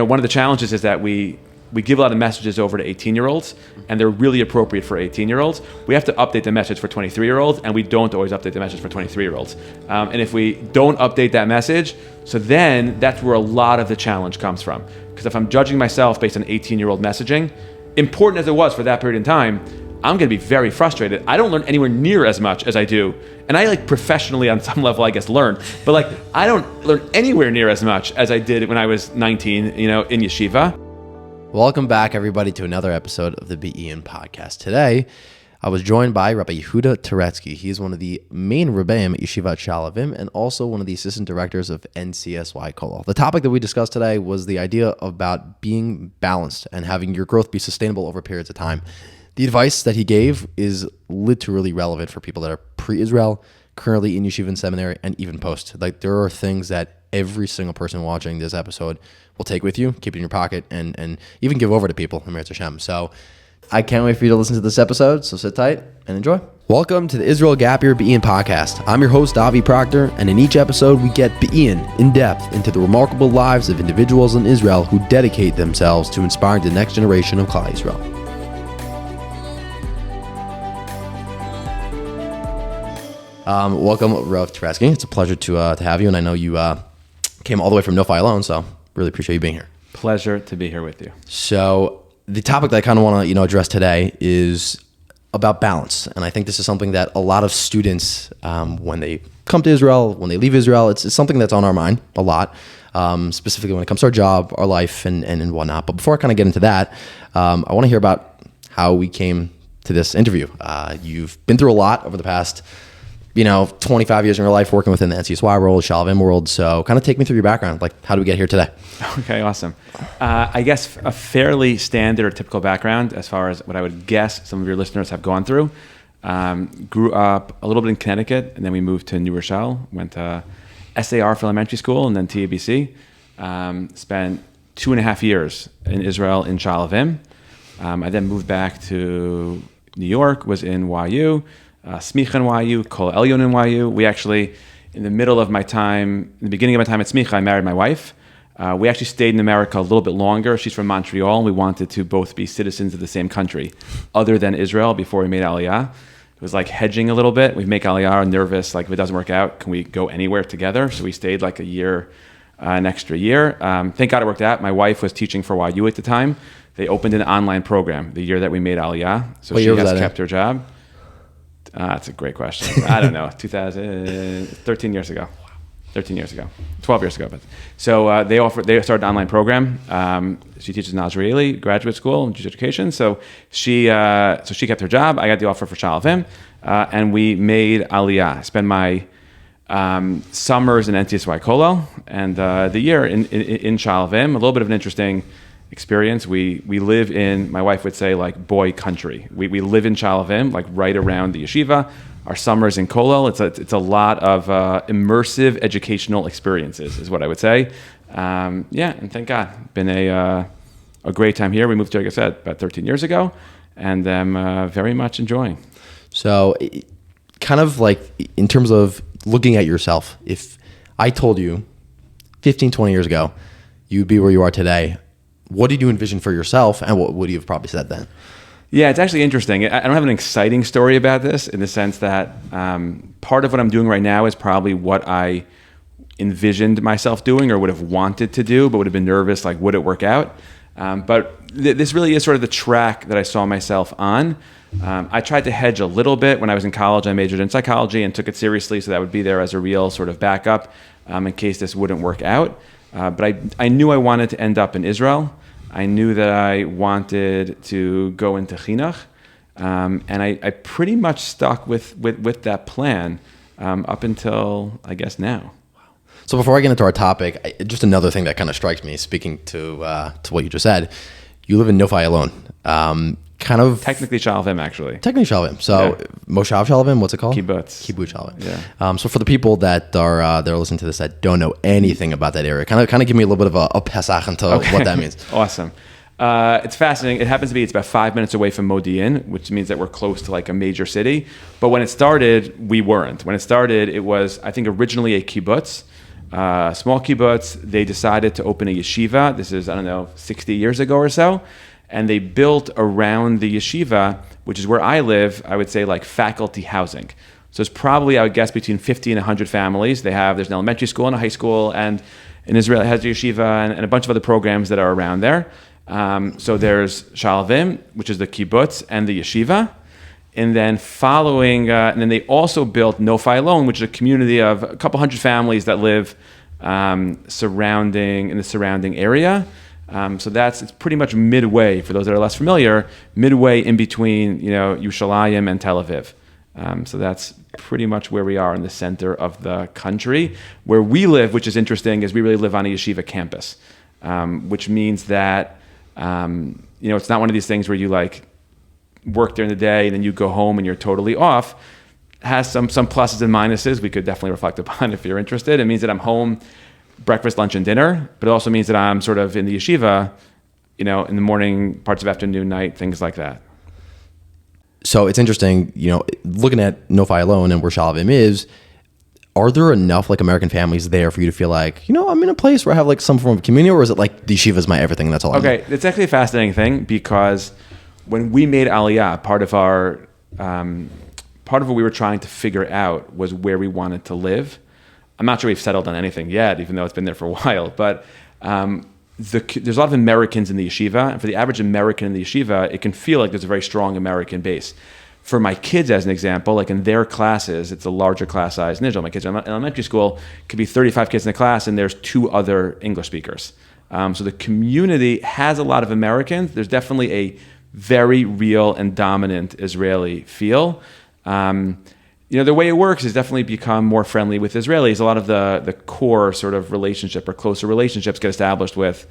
one of the challenges is that we give a lot of messages over to 18-year-olds, and they're really appropriate for 18-year-olds. We have to update the message for 23-year-olds, and we don't always update the message for 23-year-olds. And if we don't update that message, so then that's where a lot of the challenge comes from. Because if I'm judging myself based on 18-year-old messaging, important as it was for that period in time, I'm going to be very frustrated. I don't learn anywhere near as much as I do. And I professionally on some level, I guess, learn. But I don't learn anywhere near as much as I did when I was 19, in yeshiva. Welcome back, everybody, to another episode of the BEN podcast. Today, I was joined by Rabbi Yehuda Turetsky. He is one of the main rebbeim at Yeshiva Shalavim and also one of the assistant directors of NCSY Kollel. The topic that we discussed today was the idea about being balanced and having your growth be sustainable over periods of time. The advice that he gave is literally relevant for people that are pre-Israel, currently in yeshiva and seminary, and even post. There are things that every single person watching this episode will take with you, keep it in your pocket, and even give over to people. Amir Hashem. So I can't wait for you to listen to this episode, so sit tight and enjoy. Welcome to the Israel Gap Year BEN podcast. I'm your host, Avi Proctor, and in each episode, we get BEN in depth into the remarkable lives of individuals in Israel who dedicate themselves to inspiring the next generation of Klal Yisrael. Welcome, Rabbi Turetsky. It's a pleasure to have you, and I know you came all the way from Noi Alone, so really appreciate you being here. Pleasure to be here with you. So the topic that I kind of want to address today is about balance, and I think this is something that a lot of students, when they come to Israel, when they leave Israel, it's something that's on our mind a lot, specifically when it comes to our job, our life, and whatnot. But before I kind of get into that, I want to hear about how we came to this interview. You've been through a lot over the past 25 years in your life working within the NCSY world, Shalavim world. So kind of take me through your background. How do we get here today? Okay, awesome. I guess a fairly standard or typical background as far as what I would guess some of your listeners have gone through. Grew up a little bit in Connecticut, and then we moved to New Rochelle, went to SAR for elementary school, and then TABC. Spent 2.5 years in Israel in Shalavim. I then moved back to New York, was in YU, Smicha in YU, Kol Elyon in YU. We actually, in the beginning of my time at Smicha, I married my wife. We actually stayed in America a little bit longer. She's from Montreal, and we wanted to both be citizens of the same country, other than Israel, before we made Aliyah. It was like hedging a little bit. We make Aliyah nervous, if it doesn't work out, can we go anywhere together? So we stayed a year, an extra year. Thank God it worked out. My wife was teaching for YU at the time. They opened an online program the year that we made Aliyah. So she has kept her job. That's a great question. I don't know, 13 years ago. 12 years ago. But so they started an online program. She teaches in Israeli graduate school in Jewish education. So she kept her job. I got the offer for Shalavim, and we made Aliyah. I spent my summers in NCSY Kollel and the year in Shalavim. A little bit of an interesting experience. We live in, my wife would say, boy country. We live in Shalavim, right around the yeshiva. Our summers in Kollel, it's a lot of immersive educational experiences, is what I would say. And thank God, been a great time here. We moved here, like I said, about 13 years ago, and I'm very much enjoying. So, kind of in terms of looking at yourself, if I told you 15, 20 years ago, you'd be where you are today, what did you envision for yourself, and what would you have probably said then? Yeah, it's actually interesting. I don't have an exciting story about this in the sense that part of what I'm doing right now is probably what I envisioned myself doing or would have wanted to do, but would have been nervous, would it work out? But this really is sort of the track that I saw myself on. I tried to hedge a little bit. When I was in college, I majored in psychology and took it seriously, so that would be there as a real sort of backup in case this wouldn't work out. But I knew I wanted to end up in Israel. I knew that I wanted to go into chinuch, and I pretty much stuck with that plan up until, I guess, now. Wow. So before I get into our topic, just another thing that kind of strikes me, speaking to what you just said, you live in Noi Alone. Technically Shalavim, actually. Technically Shalavim. So yeah. Moshav Shalavim, what's it called? Kibbutz Shalavim. Yeah. So for the people that are listening to this that don't know anything about that area, kind of give me a little bit of a pesach into what that means. Awesome. It's fascinating. It happens to be, it's about 5 minutes away from Modi'in, which means that we're close to a major city. But when it started, we weren't. When it started, it was, I think, originally a kibbutz. small kibbutz. They decided to open a yeshiva. This is, 60 years ago or so. And they built around the yeshiva, which is where I live, I would say like faculty housing. So it's probably, I would guess, between 50 and 100 families. There's an elementary school and a high school, and in Israel it has a yeshiva and a bunch of other programs that are around there. So there's Shalvim, which is the kibbutz, and the yeshiva. And then and then they also built Noi Alone, which is a community of a couple hundred families that live in the surrounding area. So it's pretty much midway, for those that are less familiar, midway in between, Yerushalayim and Tel Aviv. So that's pretty much where we are in the center of the country. Where we live, which is interesting, is we really live on a yeshiva campus, which means that, it's not one of these things where you like work during the day and then you go home and you're totally off. It has some pluses and minuses we could definitely reflect upon if you're interested. It means that I'm home breakfast, lunch, and dinner, but it also means that I'm sort of in the yeshiva, in the morning, parts of afternoon, night, things like that. So it's interesting, looking at Noi Alone and where Shalvim is, are there enough like American families there for you to feel like, I'm in a place where I have like some form of community, or is it like the yeshiva is my everything and that's all I need? It's actually a fascinating thing, because when we made Aliyah, part of what we were trying to figure out was where we wanted to live. I'm not sure we've settled on anything yet, even though it's been there for a while, but there's a lot of Americans in the yeshiva, and for the average American in the yeshiva, it can feel like there's a very strong American base. For my kids, as an example, like in their classes, it's a larger class size in Israel. My kids in elementary school could be 35 kids in the class, and there's 2 other English speakers. So the community has a lot of Americans. There's definitely a very real and dominant Israeli feel. The way it works is definitely become more friendly with Israelis. A lot of the core sort of relationship or closer relationships get established with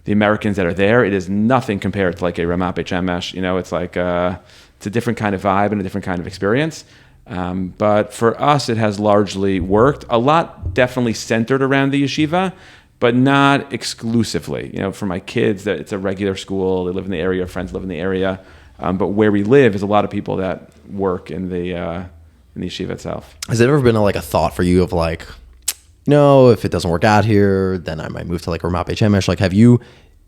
the Americans that are there. It is nothing compared to like a Ramat Beit Shemesh. It's like it's a different kind of vibe and a different kind of experience. But for us, it has largely worked. A lot definitely centered around the yeshiva, but not exclusively. For my kids, that it's a regular school. They live in the area. Friends live in the area. But where we live is a lot of people that work in the yeshiva itself. Has it ever been a thought for you of like, if it doesn't work out here, then I might move to like Ramat Beit Shemesh? Like, have you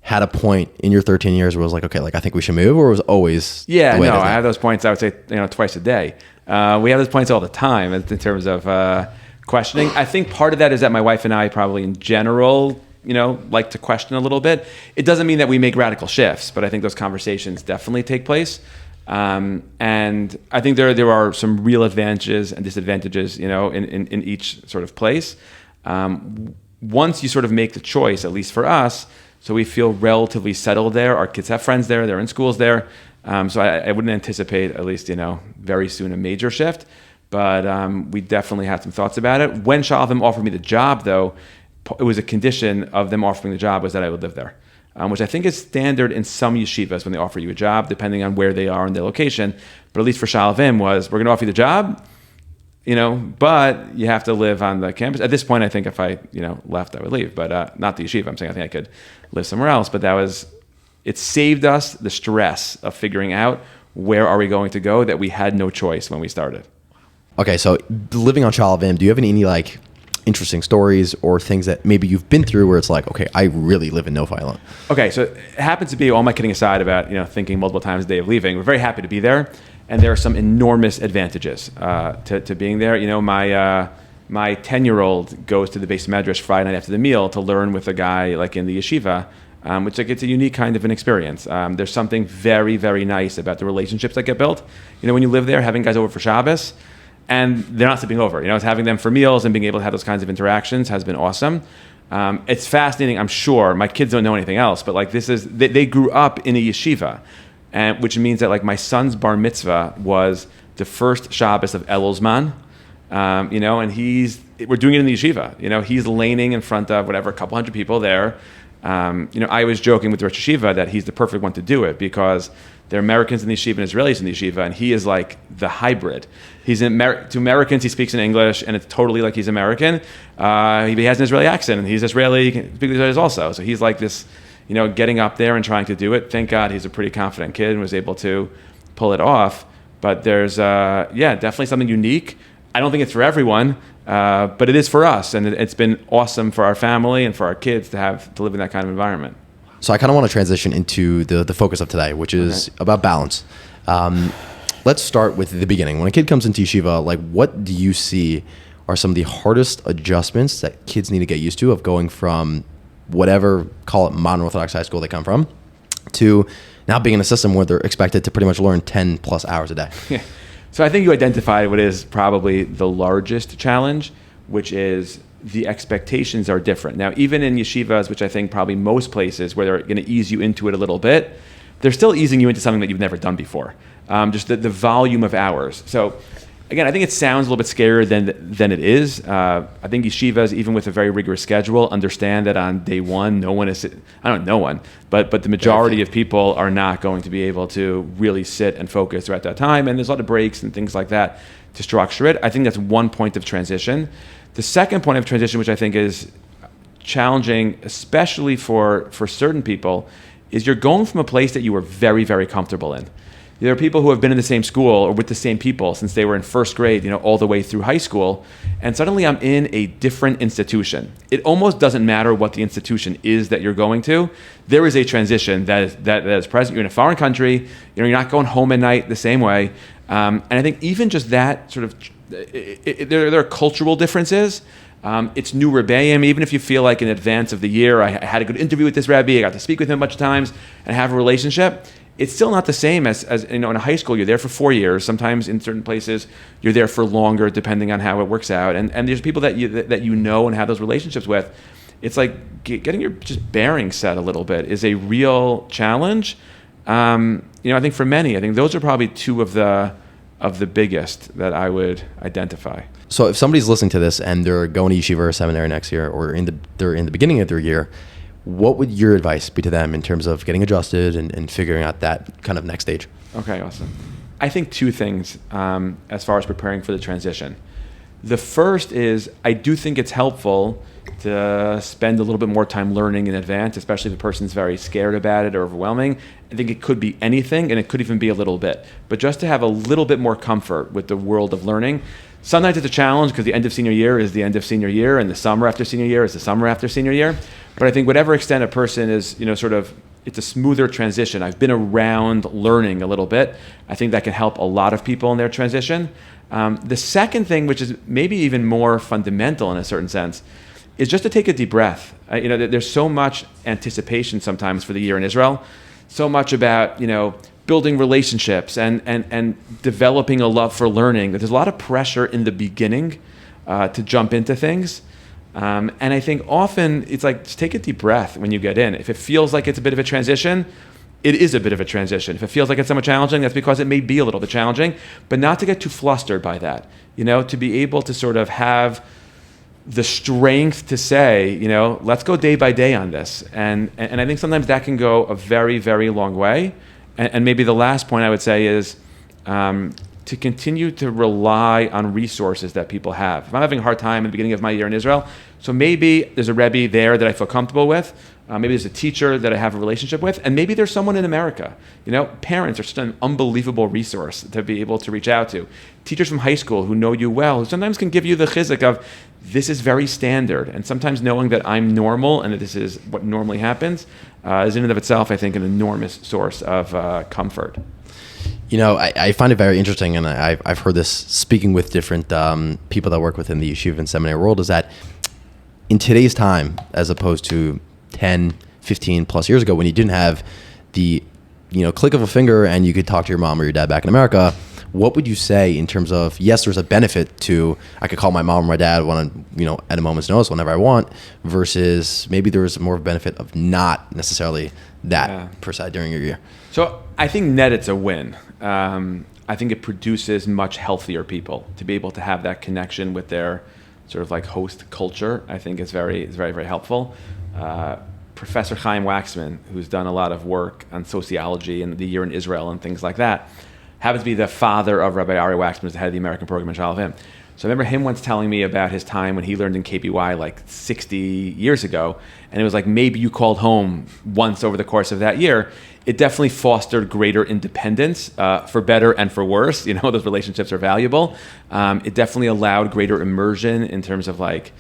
had a point in your 13 years where it was like, okay, like I think we should move, or was it always I have those points, I would say, twice a day. We have those points all the time in terms of questioning. I think part of that is that my wife and I probably in general, like to question a little bit. It doesn't mean that we make radical shifts, but I think those conversations definitely take place. And I think there are some real advantages and disadvantages, in each sort of place. Once you sort of make the choice, at least for us, so we feel relatively settled there. Our kids have friends there. They're in schools there. So I wouldn't anticipate, at least, very soon a major shift. But we definitely had some thoughts about it. When Shalvim offered me the job, though, it was a condition of them offering the job was that I would live there. Which I think is standard in some yeshivas when they offer you a job, depending on where they are in their location. But at least for Shalvim was, we're going to offer you the job, but you have to live on the campus. At this point, I think if I, left, I would leave, but not the yeshiva. I'm saying I think I could live somewhere else. But it saved us the stress of figuring out where are we going to go that we had no choice when we started. Okay, so living on Shalvim, do you have any interesting stories or things that maybe you've been through where it's like, okay, I really live in Noi Alone? Okay, so it happens to be, all my kidding aside about thinking multiple times a day of leaving, we're very happy to be there, and there are some enormous advantages to being there. My 10-year-old goes to the base medrash Friday night after the meal to learn with a guy like in the yeshiva, which it's a unique kind of an experience. There's something very, very nice about the relationships that get built. When you live there, having guys over for Shabbos, and they're not sleeping over. It's having them for meals and being able to have those kinds of interactions has been awesome. It's fascinating. I'm sure my kids don't know anything else, but they grew up in a yeshiva, and which means that my son's bar mitzvah was the first Shabbos of Elul Zman, and we're doing it in the yeshiva. He's laning in front of a couple hundred people there. I was joking with the Rosh Yeshiva that he's the perfect one to do it because there are Americans in the yeshiva and Israelis in the yeshiva, and he is like the hybrid. To Americans, he speaks in English, and it's totally like he's American. He has an Israeli accent, and he's Israeli, he can speak Israelis also. So he's like this, getting up there and trying to do it. Thank God he's a pretty confident kid and was able to pull it off. But there's, definitely something unique. I don't think it's for everyone, but it is for us, and it's been awesome for our family and for our kids to live in that kind of environment. So I kind of want to transition into the focus of today, which is about balance. Let's start with the beginning. When a kid comes into yeshiva, like, what do you see are some of the hardest adjustments that kids need to get used to of going from whatever, call it modern Orthodox high school they come from, to now being in a system where they're expected to pretty much learn 10 plus hours a day? Yeah. So I think you identified what is probably the largest challenge, which is the expectations are different. Now, even in yeshivas, which I think probably most places where they're going to ease you into it a little bit, they're still easing you into something that you've never done before. Just the volume of hours. So again, I think it sounds a little bit scarier than it is. I think yeshivas, even with a very rigorous schedule, understand that on day one, but the majority of people are not going to be able to really sit and focus throughout that time. And there's a lot of breaks and things like that to structure it. I think that's one point of transition. The second point of transition, which I think is challenging, especially for certain people, is you're going from a place that you were very, very comfortable in. There are people who have been in the same school or with the same people since they were in first grade, all the way through high school. And suddenly I'm in a different institution. It almost doesn't matter what the institution is that you're going to. There is a transition that is present. You're in a foreign country. You're not going home at night the same way. And I think even just that sort of, there are cultural differences. It's new Rebbeim. Even if you feel like in advance of the year, I had a good interview with this Rebbe, I got to speak with him a bunch of times and have a relationship, it's still not the same as in a high school. You're there for 4 years. Sometimes in certain places you're there for longer, depending on how it works out. And there's people that you know and have those relationships with. It's like getting your just bearing set a little bit is a real challenge. I think for many, I think those are probably two of the biggest that I would identify. So if somebody's listening to this and they're going to yeshiva or seminary next year, or they're in the beginning of their year, what would your advice be to them in terms of getting adjusted and figuring out that kind of next stage? Okay, awesome. I think two things as far as preparing for the transition. The first is I do think it's helpful to spend a little bit more time learning in advance, especially if a person's very scared about it or overwhelming. I think it could be anything, and it could even be a little bit. But just to have a little bit more comfort with the world of learning. Sometimes it's a challenge because the end of senior year is the end of senior year, and the summer after senior year is the summer after senior year. But I think whatever extent a person is, it's a smoother transition. I've been around learning a little bit. I think that can help a lot of people in their transition. The second thing, which is maybe even more fundamental in a certain sense, is just to take a deep breath. There's so much anticipation sometimes for the year in Israel, so much about, building relationships and developing a love for learning. There's a lot of pressure in the beginning to jump into things. And I think often it's like, just take a deep breath when you get in. If it feels like it's a bit of a transition, it is a bit of a transition. If it feels like it's somewhat challenging, that's because it may be a little bit challenging, but not to get too flustered by that. To be able to sort of have the strength to say, let's go day by day on this. And I think sometimes that can go a very, very long way. And maybe the last point I would say is to continue to rely on resources that people have. If I'm having a hard time at the beginning of my year in Israel, so maybe there's a Rebbe there that I feel comfortable with. Maybe there's a teacher that I have a relationship with. And maybe there's someone in America. Parents are just an unbelievable resource to be able to reach out to. Teachers from high school who know you well, who sometimes can give you the chizuk of, this is very standard. And sometimes knowing that I'm normal and that this is what normally happens is in and of itself, I think, an enormous source of comfort. I find it very interesting, and I've heard this speaking with different people that work within the yeshiva and seminary world, is that in today's time, as opposed to 10, 15 plus years ago, when you didn't have the click of a finger and you could talk to your mom or your dad back in America, what would you say in terms of, yes, there's a benefit to, I could call my mom or my dad at a moment's notice whenever I want, versus maybe there's more benefit of not necessarily that per se during your year? So I think net it's a win. I think it produces much healthier people to be able to have that connection with their sort of like host culture. I think is very, very helpful. Professor Chaim Waxman, who's done a lot of work on sociology and the year in Israel and things like that, happens to be the father of Rabbi Ari Waxman, who's the head of the American program in Shalavim. So I remember him once telling me about his time when he learned in KBY like 60 years ago. And it was like, maybe you called home once over the course of that year. It definitely fostered greater independence, for better and for worse. You know, those relationships are valuable. It definitely allowed greater immersion in terms of like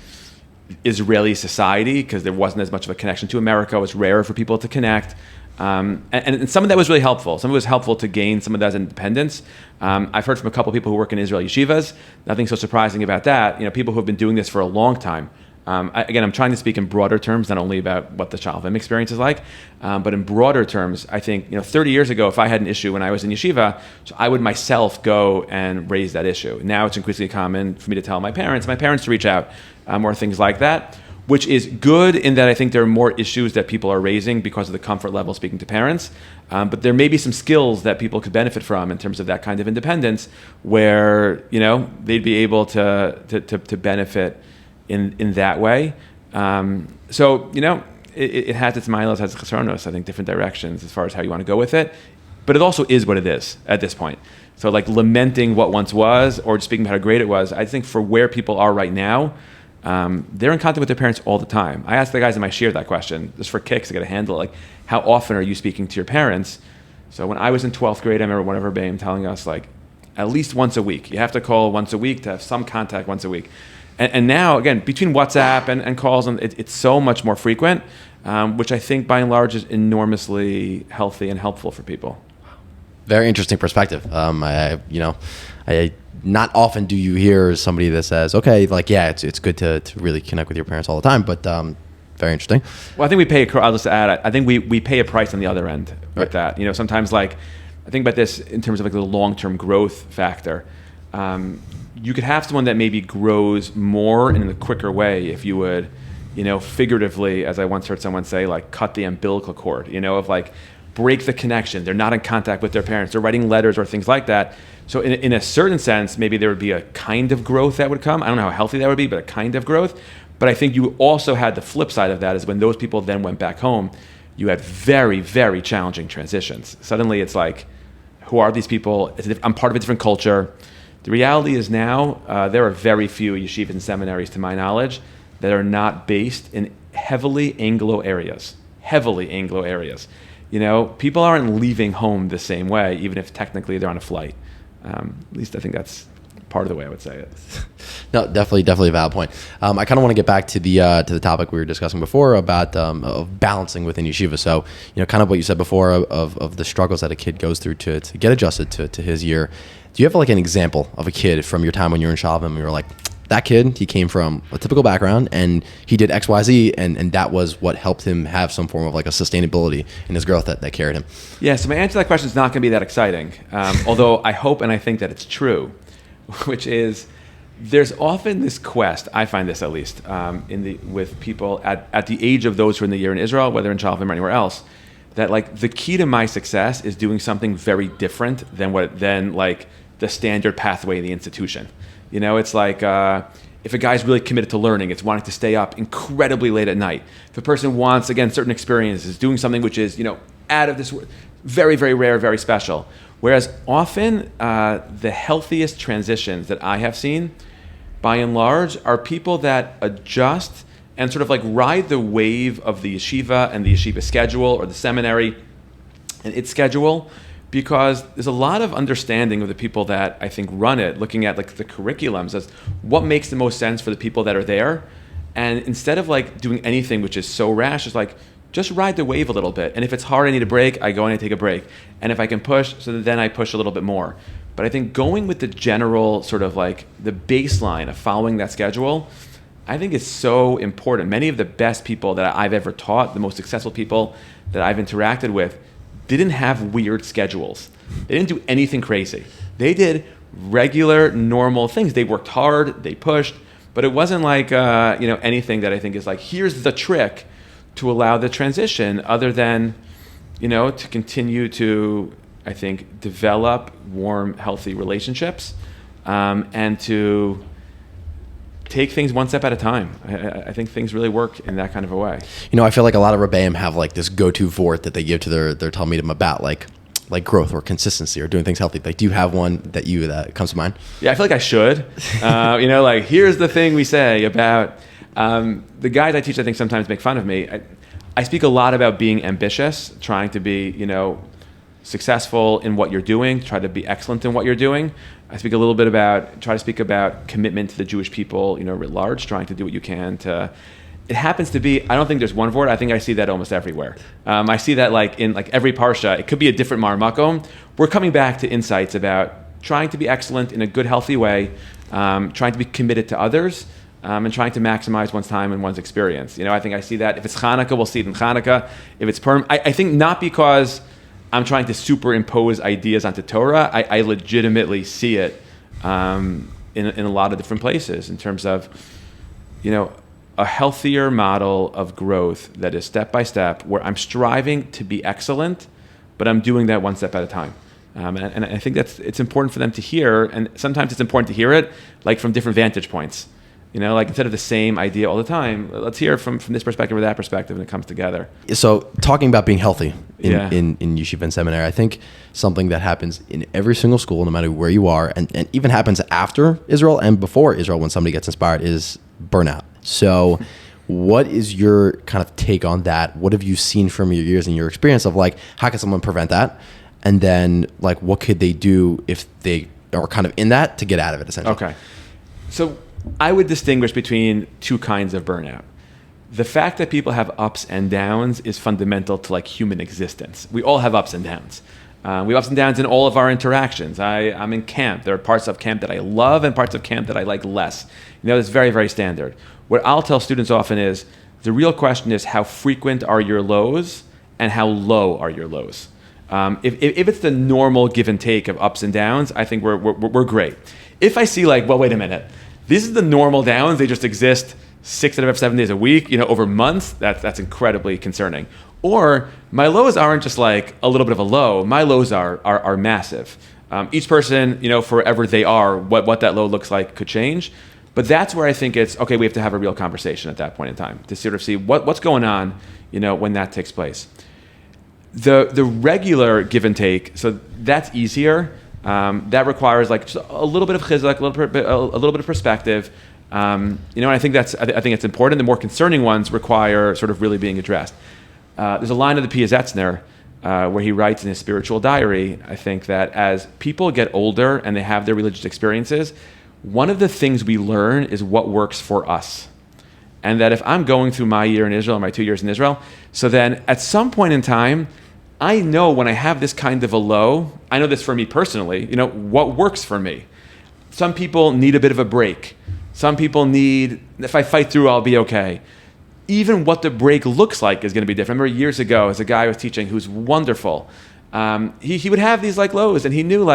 Israeli society, because there wasn't as much of a connection to America. It was rarer for people to connect. And some of that was really helpful. Some of it was helpful to gain some of that independence. I've heard from a couple of people who work in Israel yeshivas. Nothing so surprising about that. You know, people who have been doing this for a long time. Again, I'm trying to speak in broader terms, not only about what the Shalvim experience is like, but in broader terms. I think, 30 years ago, if I had an issue when I was in yeshiva, so I would myself go and raise that issue. Now it's increasingly common for me to tell my parents to reach out, or things like that, which is good in that I think there are more issues that people are raising because of the comfort level speaking to parents. But there may be some skills that people could benefit from in terms of that kind of independence, where they'd be able to benefit in that way. So it has its milos, has its chesronos, I think different directions as far as how you want to go with it. But it also is what it is at this point. So like lamenting what once was, or just speaking about how great it was, I think for where people are right now, they're in contact with their parents all the time. I asked the guys in my shir that question, just for kicks, to get a handle, like, how often are you speaking to your parents? So when I was in 12th grade, I remember one of our Rebbeim telling us, like, at least once a week. You have to call once a week to have some contact once a week. And now, again, between WhatsApp and calls, and it's so much more frequent, which I think by and large is enormously healthy and helpful for people. Very interesting perspective. I not often do you hear somebody that says, okay, like, yeah, it's good to really connect with your parents all the time, but very interesting. Well, I think I'll just add, I think we pay a price on the other end with that. Sometimes, like, I think about this in terms of like the long-term growth factor. You could have someone that maybe grows more in a quicker way if you would, figuratively, as I once heard someone say, like, cut the umbilical cord, of like, break the connection. They're not in contact with their parents. They're writing letters or things like that. So in a certain sense, maybe there would be a kind of growth that would come. I don't know how healthy that would be, but a kind of growth. But I think you also had the flip side of that, is when those people then went back home, you had very, very challenging transitions. Suddenly it's like, who are these people? I'm part of a different culture. The reality is now, there are very few yeshivas and seminaries, to my knowledge, that are not based in heavily Anglo areas. People aren't leaving home the same way, even if technically they're on a flight. At least I think that's part of the way I would say it. No, definitely a valid point. I kind of want to get back to the topic we were discussing before about of balancing within yeshiva. So, kind of what you said before of the struggles that a kid goes through to get adjusted to his year. Do you have like an example of a kid from your time when you were in Shalvim and you were like, that kid, he came from a typical background and he did X, Y, Z, and that was what helped him have some form of like a sustainability in his growth that carried him? Yeah, so my answer to that question is not going to be that exciting, although I hope and I think that it's true, which is there's often this quest, I find this at least, with people at the age of those who are in the year in Israel, whether in Shalvim or anywhere else, that like the key to my success is doing something very different than like the standard pathway in the institution. It's like if a guy's really committed to learning, it's wanting to stay up incredibly late at night. If a person wants, again, certain experiences, doing something which is, out of this world, very, very rare, very special. Whereas often the healthiest transitions that I have seen, by and large, are people that adjust and sort of like ride the wave of the yeshiva and the yeshiva schedule, or the seminary and its schedule, because there's a lot of understanding of the people that I think run it, looking at like the curriculums as what makes the most sense for the people that are there. And instead of like doing anything which is so rash, it's like, just ride the wave a little bit. And if it's hard, I need a break, I go and I take a break. And if I can push, so then I push a little bit more. But I think going with the general sort of like the baseline of following that schedule, I think is so important. Many of the best people that I've ever taught, the most successful people that I've interacted with, didn't have weird schedules. They didn't do anything crazy. They did regular, normal things. They worked hard, they pushed, but it wasn't like anything that I think is like, here's the trick to allow the transition, other than to continue to, I think, develop warm, healthy relationships, and to take things one step at a time. I think things really work in that kind of a way. I feel like a lot of Rebbeim have like this go-to vort that they give to their Talmidim about like, like growth or consistency or doing things healthy? Like, do you have one that comes to mind? Yeah, I feel like I should. Like here's the thing we say about the guys I teach. I think sometimes make fun of me. I speak a lot about being ambitious, trying to be, successful in what you're doing, try to be excellent in what you're doing. I speak a little bit try to speak about commitment to the Jewish people, writ large, trying to do what you can to. It happens to be, I don't think there's one vort. I think I see that almost everywhere. I see that in every parsha. It could be a different marmakom. We're coming back to insights about trying to be excellent in a good, healthy way, trying to be committed to others, and trying to maximize one's time and one's experience. I think I see that. If it's Hanukkah, we'll see it in Hanukkah. If it's Purim, I think not because I'm trying to superimpose ideas onto Torah. I legitimately see it in a lot of different places in terms of, a healthier model of growth that is step by step, where I'm striving to be excellent, but I'm doing that one step at a time. And I think it's important for them to hear, and sometimes it's important to hear it from different vantage points. Instead of the same idea all the time, let's hear from this perspective or that perspective, and it comes together. So talking about being healthy in yeshiva and seminary, I think something that happens in every single school, no matter where you are, and even happens after Israel and before Israel when somebody gets inspired, is burnout. So what is your kind of take on that? What have you seen from your years and your experience of how can someone prevent that? And then what could they do if they are kind of in that to get out of it, essentially? Okay. So I would distinguish between two kinds of burnout. The fact that people have ups and downs is fundamental to human existence. We all have ups and downs. We have ups and downs in all of our interactions. I'm in camp. There are parts of camp that I love and parts of camp that I like less. It's very, very standard. What I'll tell students often is the real question is how frequent are your lows and how low are your lows. If it's the normal give and take of ups and downs, I think we're great. If I see wait a minute, this is the normal downs, they just exist 6 out of 7 days a week, over months, that's incredibly concerning. Or my lows aren't just a little bit of a low, my lows are massive. Each person, forever they are, what that low looks like could change. But that's where I think it's, okay, we have to have a real conversation at that point in time to sort of see what's going on, when that takes place. The regular give and take, so that's easier. That requires just a little bit of chizuk, a little bit of perspective. And I think it's important. The more concerning ones require sort of really being addressed. There's a line of the Piazetzner where he writes in his spiritual diary, I think, that as people get older and they have their religious experiences, one of the things we learn is what works for us. And that if I'm going through my year in Israel, my 2 years in Israel, so then at some point in time, I know when I have this kind of a low, I know this for me personally, what works for me. Some people need a bit of a break. Some people need, if I fight through, I'll be okay. Even what the break looks like is going to be different. I remember years ago, as a guy I was teaching who's wonderful, he would have these lows, and he knew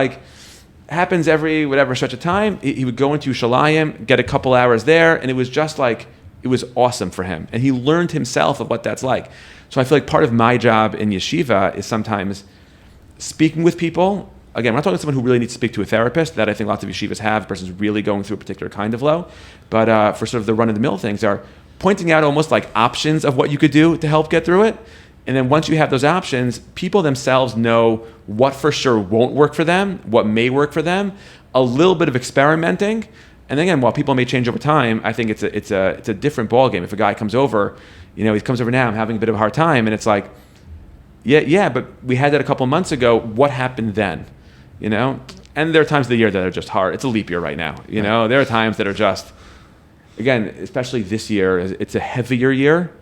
happens every whatever stretch of time. He would go into Shalayim, get a couple hours there, and it was just it was awesome for him. And he learned himself of what that's like. So I feel part of my job in yeshiva is sometimes speaking with people. Again, we're not talking to someone who really needs to speak to a therapist, that I think lots of yeshivas have. The person's really going through a particular kind of low. But for sort of the run-of-the-mill things are pointing out almost options of what you could do to help get through it. And then once you have those options, people themselves know what for sure won't work for them, what may work for them, a little bit of experimenting. And again, while people may change over time, I think it's a different ballgame. If a guy comes over, he comes over now, I'm having a bit of a hard time, and it's yeah, but we had that a couple months ago. What happened then? And there are times of the year that are just hard. It's a leap year right now. There are times that are just, again, especially this year, it's a heavier year.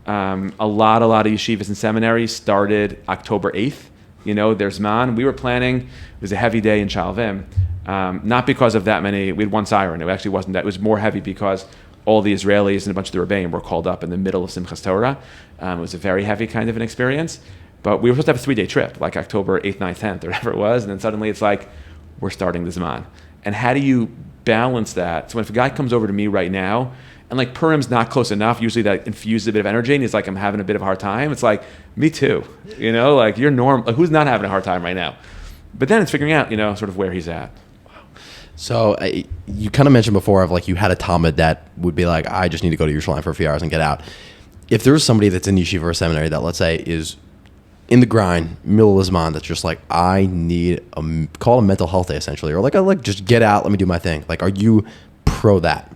A lot of yeshivas and seminaries started October 8th. There's man. We were planning, it was a heavy day in Shalvim. Not because of that many, we had one siren. It actually wasn't that. It was more heavy because all the Israelis and a bunch of the Rebbeim were called up in the middle of Simchas Torah. It was a very heavy kind of an experience. But we were supposed to have a 3-day trip, October 8th, 9th, 10th, or whatever it was. And then suddenly it's we're starting the Zman. And how do you balance that? So if a guy comes over to me right now, and Purim's not close enough, usually that infuses a bit of energy, and he's I'm having a bit of a hard time. It's me too. You're normal. Who's not having a hard time right now? But then it's figuring out, sort of where he's at. So you kind of mentioned before of you had a Talmud that would be I just need to go to Yerushalayim for a few hours and get out. If there was somebody that's in yeshiva or seminary that, let's say, is in the grind, middle of Zman, that's just like, I need call it a mental health day essentially, or like just get out, let me do my thing. Like, are you pro that?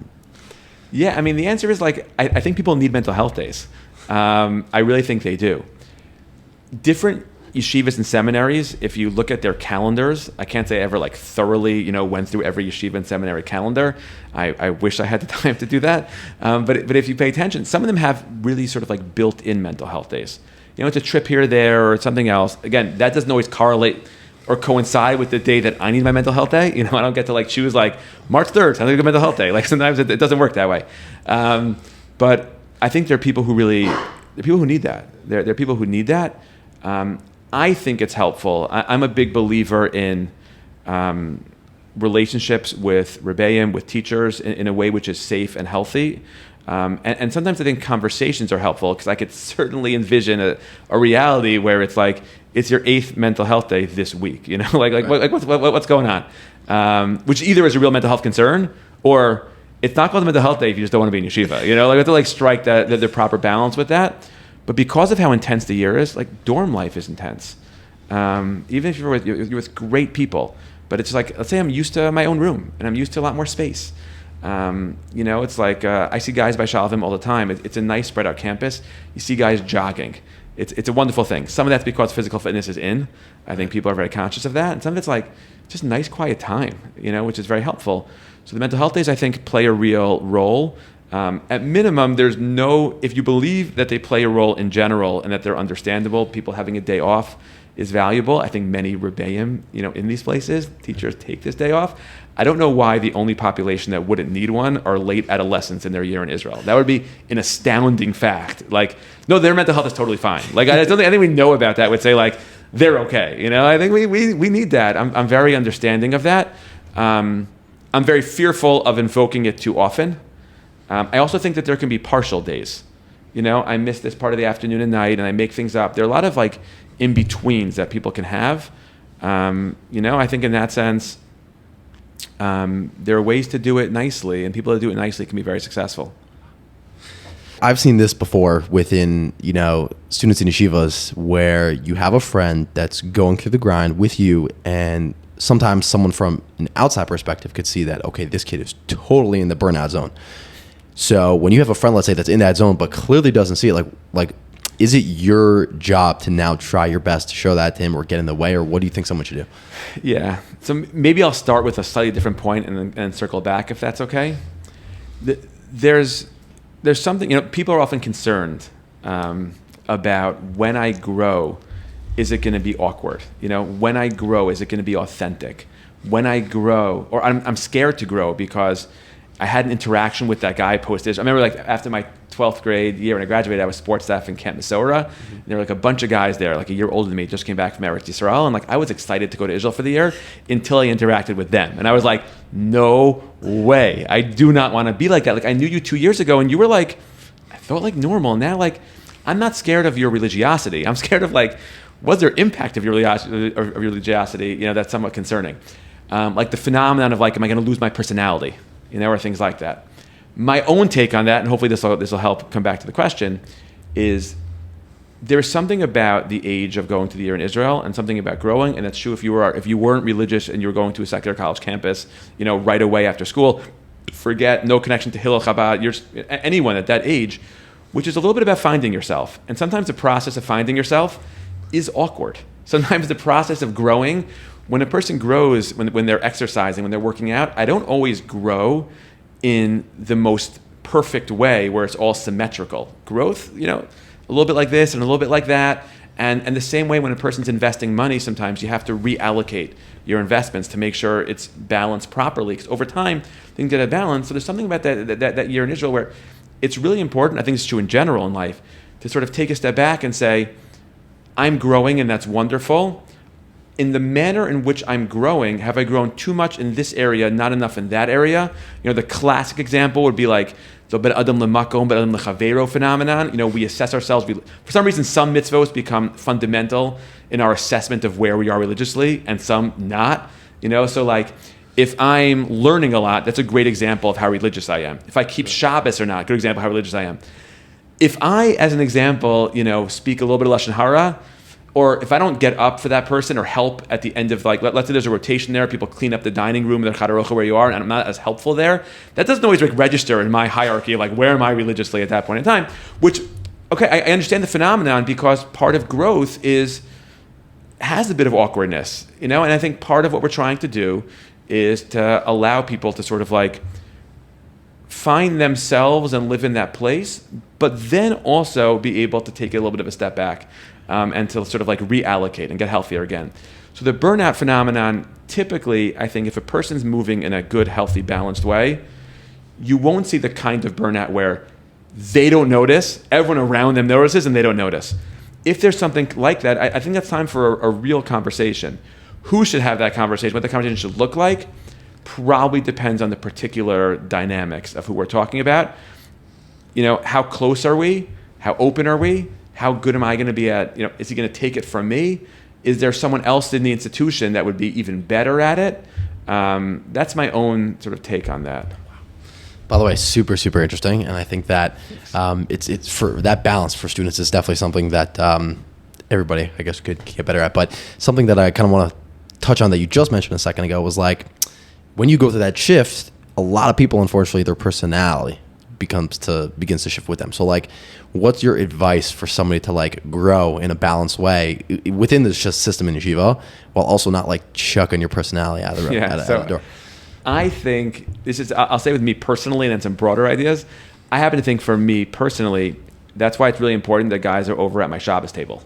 Yeah, I mean, the answer is like, I think people need mental health days. I really think they do. Different yeshivas and seminaries, if you look at their calendars, I can't say I ever like thoroughly, went through every yeshiva and seminary calendar. I wish I had the time to do that. But if you pay attention, some of them have really sort of like built-in mental health days. It's a trip here or there or something else. Again, that doesn't always correlate or coincide with the day that I need my mental health day. I don't get to like choose like March 3rd, I need a mental health day. Like sometimes it doesn't work that way. But I think there are people who need that. There are people who need that. I think it's helpful. I'm a big believer in relationships with rebbeim, with teachers in a way which is safe and healthy. And sometimes I think conversations are helpful because I could certainly envision a reality where it's like, it's your 8th mental health day this week, what's going on? Which either is a real mental health concern or it's not called a mental health day if you just don't want to be in yeshiva. We have to strike the proper balance with that. But because of how intense the year is, like dorm life is intense. Even if you're with great people, but it's like, let's say I'm used to my own room and I'm used to a lot more space. It's like I see guys by Shalavim all the time. It's a nice spread out campus. You see guys jogging. It's a wonderful thing. Some of that's because physical fitness is in. I think people are very conscious of that. And some of it's like just nice quiet time, which is very helpful. So the mental health days, I think, play a real role. At minimum, if you believe that they play a role in general and that they're understandable, people having a day off is valuable. I think many rebbeim, in these places, teachers take this day off. I don't know why the only population that wouldn't need one are late adolescents in their year in Israel. That would be an astounding fact. Like, no, their mental health is totally fine. Like, I think we know about that would say like, they're okay. I think we need that. I'm very understanding of that. I'm very fearful of invoking it too often. I also think that there can be partial days. I miss this part of the afternoon and night and I make things up. There are a lot of like in-betweens that people can have. I think in that sense, there are ways to do it nicely and people that do it nicely can be very successful. I've seen this before within, students in yeshivas where you have a friend that's going through the grind with you and sometimes someone from an outside perspective could see that, okay, this kid is totally in the burnout zone. So when you have a friend, let's say, that's in that zone, but clearly doesn't see it, like, is it your job to now try your best to show that to him or get in the way, or what do you think someone should do? Yeah. So maybe I'll start with a slightly different point and then circle back if that's okay. There's something, people are often concerned about when I grow, is it going to be awkward? When I grow, is it going to be authentic? When I grow, or I'm scared to grow because I had an interaction with that guy post-Israel. I remember like after my 12th grade year when I graduated, I was sports staff in Camp Mesorah. And there were like a bunch of guys there, like a year older than me, just came back from Eretz Yisrael. And like I was excited to go to Israel for the year until I interacted with them. And I was like, no way. I do not want to be like that. Like I knew you 2 years ago and you were like, I felt like normal. And now like, I'm not scared of your religiosity. I'm scared of like, what's their impact of your religiosity? That's somewhat concerning. Like the phenomenon of like, am I going to lose my personality? Or things like that. My own take on that, and hopefully this will help come back to the question, is there's something about the age of going to the year in Israel and something about growing, and that's true if you weren't religious and you were going to a secular college campus, right away after school, forget, no connection to Hillel Chabad, anyone at that age, which is a little bit about finding yourself. And sometimes the process of finding yourself is awkward. Sometimes the process of growing, when a person grows, when they're exercising, when they're working out, I don't always grow in the most perfect way where it's all symmetrical. Growth, a little bit like this and a little bit like that. And the same way when a person's investing money, sometimes you have to reallocate your investments to make sure it's balanced properly. Because over time, things get a balance. So there's something about that year in Israel where it's really important, I think it's true in general in life, to sort of take a step back and say, I'm growing and that's wonderful. In the manner in which I'm growing, have I grown too much in this area, not enough in that area? The classic example would be like the ben adam lemakom, ben adam lechavero phenomenon. We assess ourselves. For some reason, some mitzvos become fundamental in our assessment of where we are religiously, and some not. So like, if I'm learning a lot, that's a great example of how religious I am. If I keep Shabbos or not, good example of how religious I am. If I, as an example, speak a little bit of Lashon Hara, or if I don't get up for that person or help at the end of, like, let's say there's a rotation there, people clean up the dining room, the chadarocha where you are, and I'm not as helpful there, that doesn't always register in my hierarchy of, like, where am I religiously at that point in time, which, okay, I understand the phenomenon, because part of growth has a bit of awkwardness, and I think part of what we're trying to do is to allow people to sort of, like, find themselves and live in that place, but then also be able to take a little bit of a step back, and to sort of, like, reallocate and get healthier again. So the burnout phenomenon, typically, I think if a person's moving in a good, healthy, balanced way, you won't see the kind of burnout where they don't notice, everyone around them notices, and they don't notice. If there's something like that, I think that's time for a real conversation. Who should have that conversation? What the conversation should look like probably depends on the particular dynamics of who we're talking about. How close are we? How open are we? How good am I going to be at, is he going to take it from me? Is there someone else in the institution that would be even better at it? That's my own sort of take on that. By the way, super, super interesting. And I think that it's for that balance for students is definitely something that everybody, I guess, could get better at. But something that I kind of want to touch on that you just mentioned a second ago was, like, when you go through that shift, a lot of people, unfortunately, their personality begins to shift with them. So, like, what's your advice for somebody to, like, grow in a balanced way within the system in yeshiva, while also not, like, chucking your personality out of the door? I think I'll say with me personally, and then some broader ideas. I happen to think for me personally, that's why it's really important that guys are over at my Shabbos table.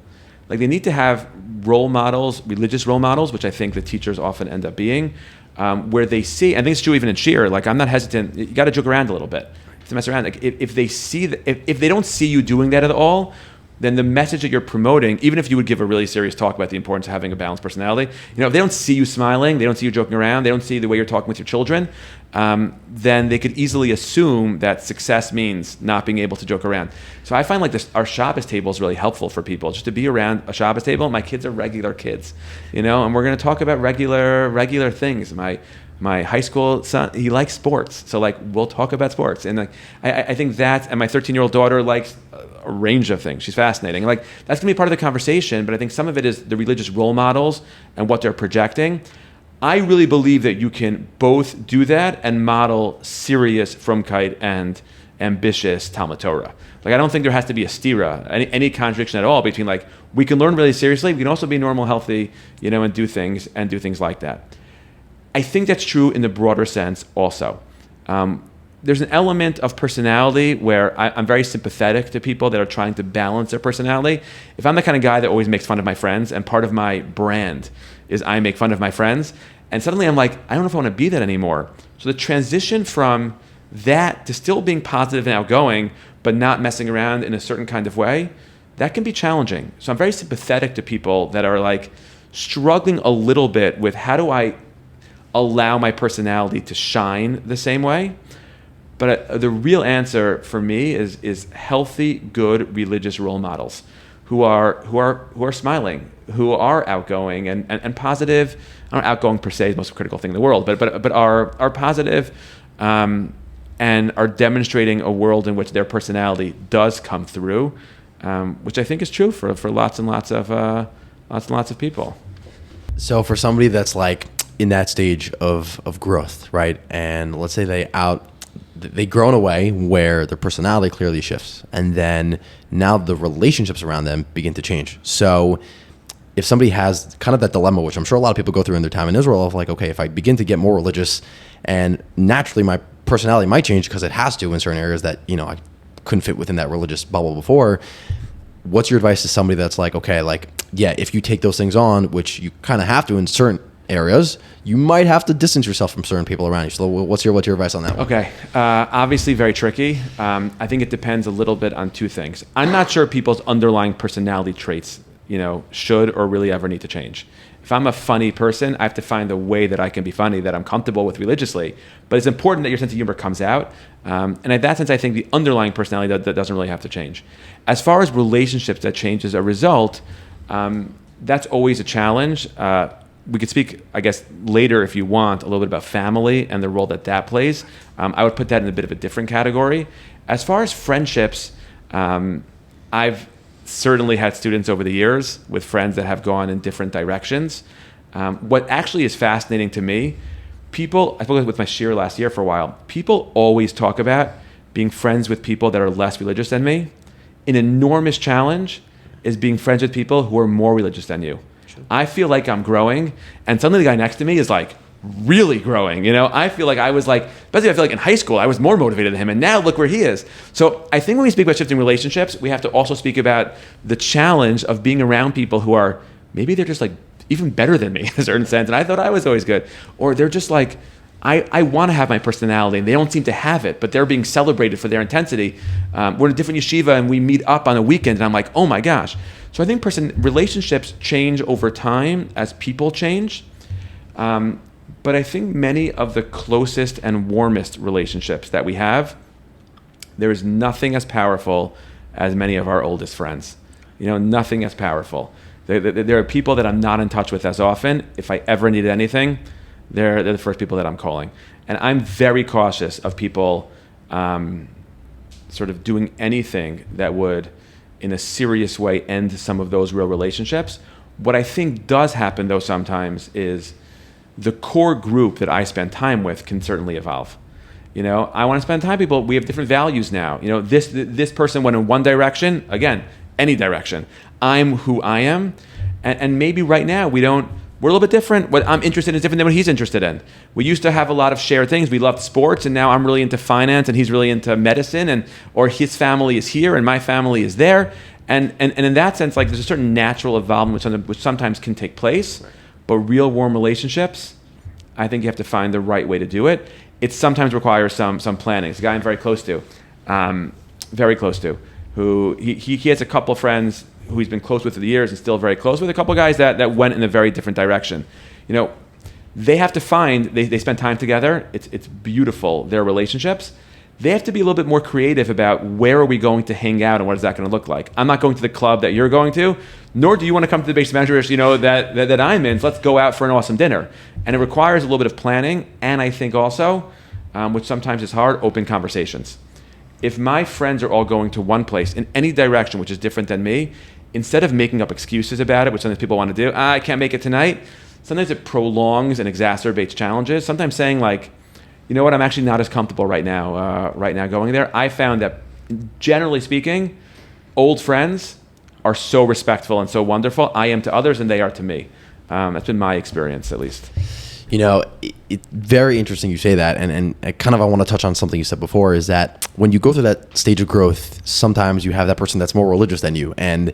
Like, they need to have role models, religious role models, which I think the teachers often end up being, where they see, I think it's true even in Shir, like, I'm not hesitant, you got to joke around a little bit. To mess around. Like, if they see if they don't see you doing that at all, then the message that you're promoting, even if you would give a really serious talk about the importance of having a balanced personality, if they don't see you smiling, they don't see you joking around, they don't see the way you're talking with your children, then they could easily assume that success means not being able to joke around. So I find, like, our Shabbos table is really helpful for people, just to be around a Shabbos table. My kids are regular kids, and we're going to talk about regular things. My high school son, he likes sports. So, like, we'll talk about sports. And, like, I think that, and my 13-year-old daughter likes a range of things. She's fascinating. Like, that's going to be part of the conversation, but I think some of it is the religious role models and what they're projecting. I really believe that you can both do that and model serious frumkeit and ambitious Talmud Torah. Like, I don't think there has to be a stira, any contradiction at all between, like, we can learn really seriously, we can also be normal, healthy, and do things like that. I think that's true in the broader sense also. There's an element of personality where I'm very sympathetic to people that are trying to balance their personality. If I'm the kind of guy that always makes fun of my friends, and part of my brand is I make fun of my friends, and suddenly I'm like, I don't know if I want to be that anymore. So the transition from that to still being positive and outgoing, but not messing around in a certain kind of way, that can be challenging. So I'm very sympathetic to people that are, like, struggling a little bit with, how do I allow my personality to shine the same way? But the real answer for me is healthy, good religious role models who are smiling, who are outgoing and positive. I don't know, outgoing per se is the most critical thing in the world, but are positive, and are demonstrating a world in which their personality does come through, which I think is true for lots and lots of people. So for somebody that's, like, in that stage of growth, right? And let's say they grow in a way where their personality clearly shifts, and then now the relationships around them begin to change. So if somebody has kind of that dilemma, which I'm sure a lot of people go through in their time in Israel, of, like, okay, if I begin to get more religious, and naturally my personality might change because it has to in certain areas that, I couldn't fit within that religious bubble before. What's your advice to somebody that's like, okay, like, yeah, if you take those things on, which you kind of have to in certain areas, you might have to distance yourself from certain people around you. So what's your advice on that one? Okay. Obviously very tricky. I think it depends a little bit on two things. I'm not sure people's underlying personality traits, should or really ever need to change. If I'm a funny person, I have to find a way that I can be funny, that I'm comfortable with religiously. But it's important that your sense of humor comes out. And in that sense, I think the underlying personality that doesn't really have to change. As far as relationships that change as a result, that's always a challenge. We could speak, I guess, later if you want, a little bit about family and the role that plays. I would put that in a bit of a different category. As far as friendships, I've certainly had students over the years with friends that have gone in different directions. What actually is fascinating to me, I spoke with my shir last year for a while, people always talk about being friends with people that are less religious than me. An enormous challenge is being friends with people who are more religious than you. Sure. I feel like I'm growing, and suddenly the guy next to me is like really growing. I feel like especially I feel like in high school I was more motivated than him, and now look where he is. So I think when we speak about shifting relationships, we have to also speak about the challenge of being around people who are, maybe they're just like even better than me in a certain sense, and I thought I was always good, or they're just like, I want to have my personality, and they don't seem to have it, but they're being celebrated for their intensity. We're in a different yeshiva, and we meet up on a weekend, and I'm like, oh my gosh. So I think relationships change over time as people change. But I think many of the closest and warmest relationships that we have, there is nothing as powerful as many of our oldest friends. Nothing as powerful. There are people that I'm not in touch with as often. If I ever needed anything, they're the first people that I'm calling. And I'm very cautious of people sort of doing anything that would, in a serious way, end some of those real relationships. What I think does happen, though, sometimes is the core group that I spend time with can certainly evolve. I want to spend time with people. We have different values now. This person went in one direction. Again, any direction. I'm who I am. And maybe right now we're a little bit different. What I'm interested in is different than what he's interested in. We used to have a lot of shared things. We loved sports, and now I'm really into finance, and he's really into medicine, or his family is here, and my family is there. And in that sense, like, there's a certain natural evolvement which sometimes can take place. Right. But real warm relationships, I think you have to find the right way to do it. It sometimes requires some planning. It's a guy I'm very close to, who he has a couple of friends who he's been close with for the years and still very close with, a couple of guys that went in a very different direction. They have to find, they spend time together. It's beautiful, their relationships. They have to be a little bit more creative about where are we going to hang out and what is that going to look like. I'm not going to the club that you're going to, nor do you want to come to the base measures, that I'm in. So let's go out for an awesome dinner. And it requires a little bit of planning, and I think also, which sometimes is hard, open conversations. If my friends are all going to one place in any direction which is different than me, instead of making up excuses about it, which sometimes people want to do, I can't make it tonight, sometimes it prolongs and exacerbates challenges. Sometimes saying like, you know what, I'm actually not as comfortable right now going there. I found that, generally speaking, old friends are so respectful and so wonderful. I am to others, and they are to me. That's been my experience, at least. It's very interesting you say that, and I want to touch on something you said before, is that when you go through that stage of growth, sometimes you have that person that's more religious than you. And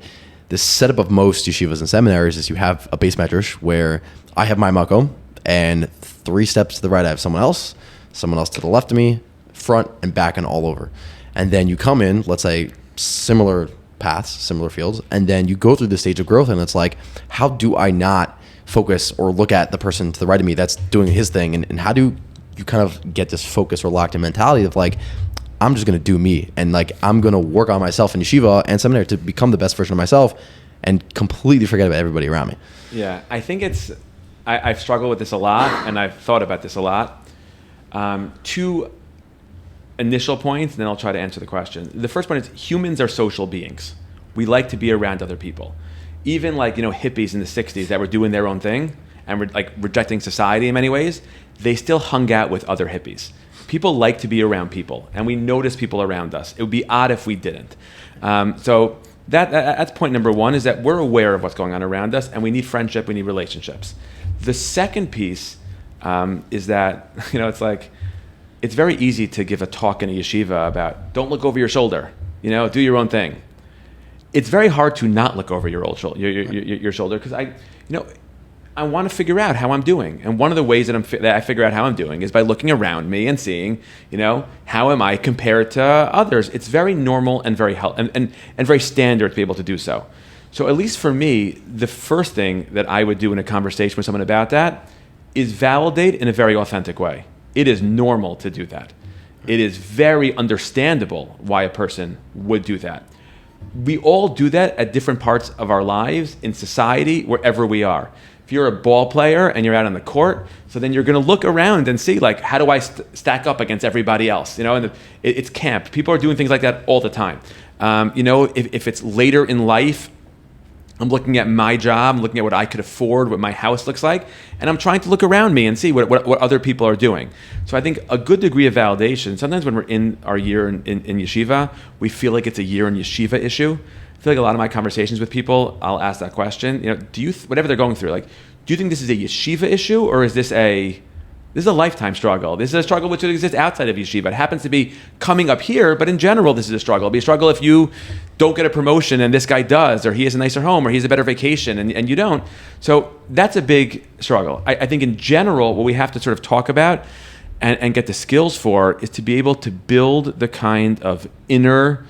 the setup of most yeshivas and seminaries is you have a base medrash where I have my makom, and 3 steps to the right I have someone else to the left of me, front and back and all over. And then you come in, let's say, similar paths, similar fields, and then you go through the stage of growth, and it's like, how do I not focus or look at the person to the right of me that's doing his thing, and how do you kind of get this focus or locked in mentality of like, I'm just going to do me, and like, I'm going to work on myself in yeshiva and seminary to become the best version of myself and completely forget about everybody around me. Yeah, I think I've struggled with this a lot, and I've thought about this a lot. 2 initial points, and then I'll try to answer the question. The first point is, humans are social beings. We like to be around other people. Even hippies in the 60s that were doing their own thing and were like rejecting society in many ways, they still hung out with other hippies. People like to be around people, and we notice people around us. It would be odd if we didn't. So that's point number 1, is that we're aware of what's going on around us, and we need friendship, we need relationships. The second piece is that, it's like, it's very easy to give a talk in a yeshiva about don't look over your shoulder, do your own thing. It's very hard to not look over your shoulder, because I want to figure out how I'm doing. And one of the ways that I figure out how I'm doing is by looking around me and seeing, how am I compared to others? It's very normal and very and very standard to be able to do so. So at least for me, the first thing that I would do in a conversation with someone about that is validate in a very authentic way. It is normal to do that. It is very understandable why a person would do that. We all do that at different parts of our lives, in society, wherever we are. If you're a ball player and you're out on the court, so then you're going to look around and see, like, how do I stack up against everybody else? And it's camp. People are doing things like that all the time. If it's later in life, I'm looking at my job, I'm looking at what I could afford, what my house looks like, and I'm trying to look around me and see what other people are doing. So I think a good degree of validation, sometimes when we're in our year in yeshiva, we feel like it's a year in yeshiva issue. I feel like a lot of my conversations with people, I'll ask that question, whatever they're going through, like, do you think this is a yeshiva issue, or is this a lifetime struggle? This is a struggle which exists outside of yeshiva. It happens to be coming up here, but in general, this is a struggle. It'll be a struggle if you don't get a promotion and this guy does, or he has a nicer home, or he has a better vacation and you don't. So that's a big struggle. I think in general, what we have to sort of talk about and get the skills for is to be able to build the kind of inner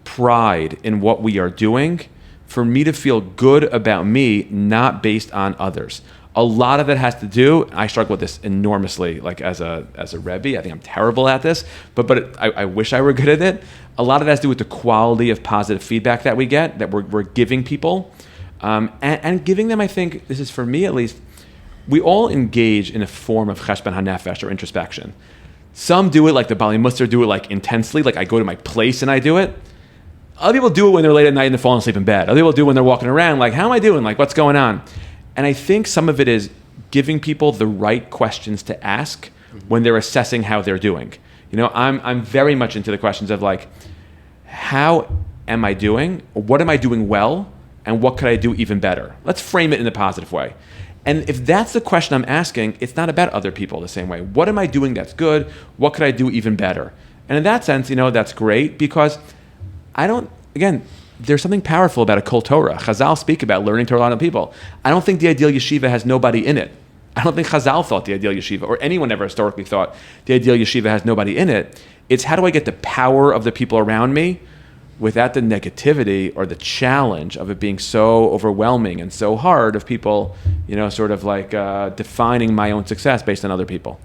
pride in what we are doing for me to feel good about me, not based on others. A lot of it has to do, I struggle with this enormously, like as a Rebbe. I think I'm terrible at this, but I wish I were good at it. A lot of it has to do with the quality of positive feedback that we get, that we're giving people. And giving them, I think, this is for me at least, we all engage in a form of cheshbon hanefesh, or introspection. Some do it like the Bali Musar do it like intensely, like I go to my place and I do it. Other people do it when they're late at night and they're falling asleep in bed. Other people do it when they're walking around, like, how am I doing? Like, what's going on? And I think some of it is giving people the right questions to ask when they're assessing how they're doing. I'm very much into the questions of like, how am I doing? What am I doing well? And what could I do even better? Let's frame it in a positive way. And if that's the question I'm asking, it's not about other people the same way. What am I doing that's good? What could I do even better? And in that sense, that's great, because there's something powerful about a kol Torah. Chazal speak about learning Torah on other people. I don't think the ideal yeshiva has nobody in it. I don't think Chazal thought the ideal yeshiva, or anyone ever historically thought the ideal yeshiva has nobody in it. It's how do I get the power of the people around me without the negativity or the challenge of it being so overwhelming and so hard of people, sort of like defining my own success based on other people.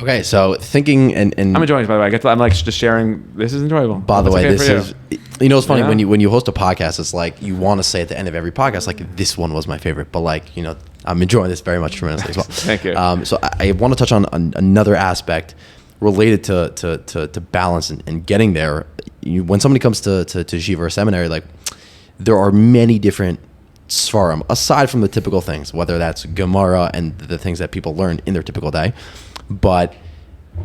Okay, so thinking and I'm enjoying it, by the way. I'm like just sharing. This is enjoyable. By the way, this is it's funny when you host a podcast, it's like you want to say at the end of every podcast, like, this one was my favorite, but like I'm enjoying this very much tremendously as well. Thank you. So I want to touch on another aspect related to balance and getting there. When somebody comes to yeshiva or seminary, like, there are many different svarim aside from the typical things, whether that's Gemara and the things that people learn in their typical day. But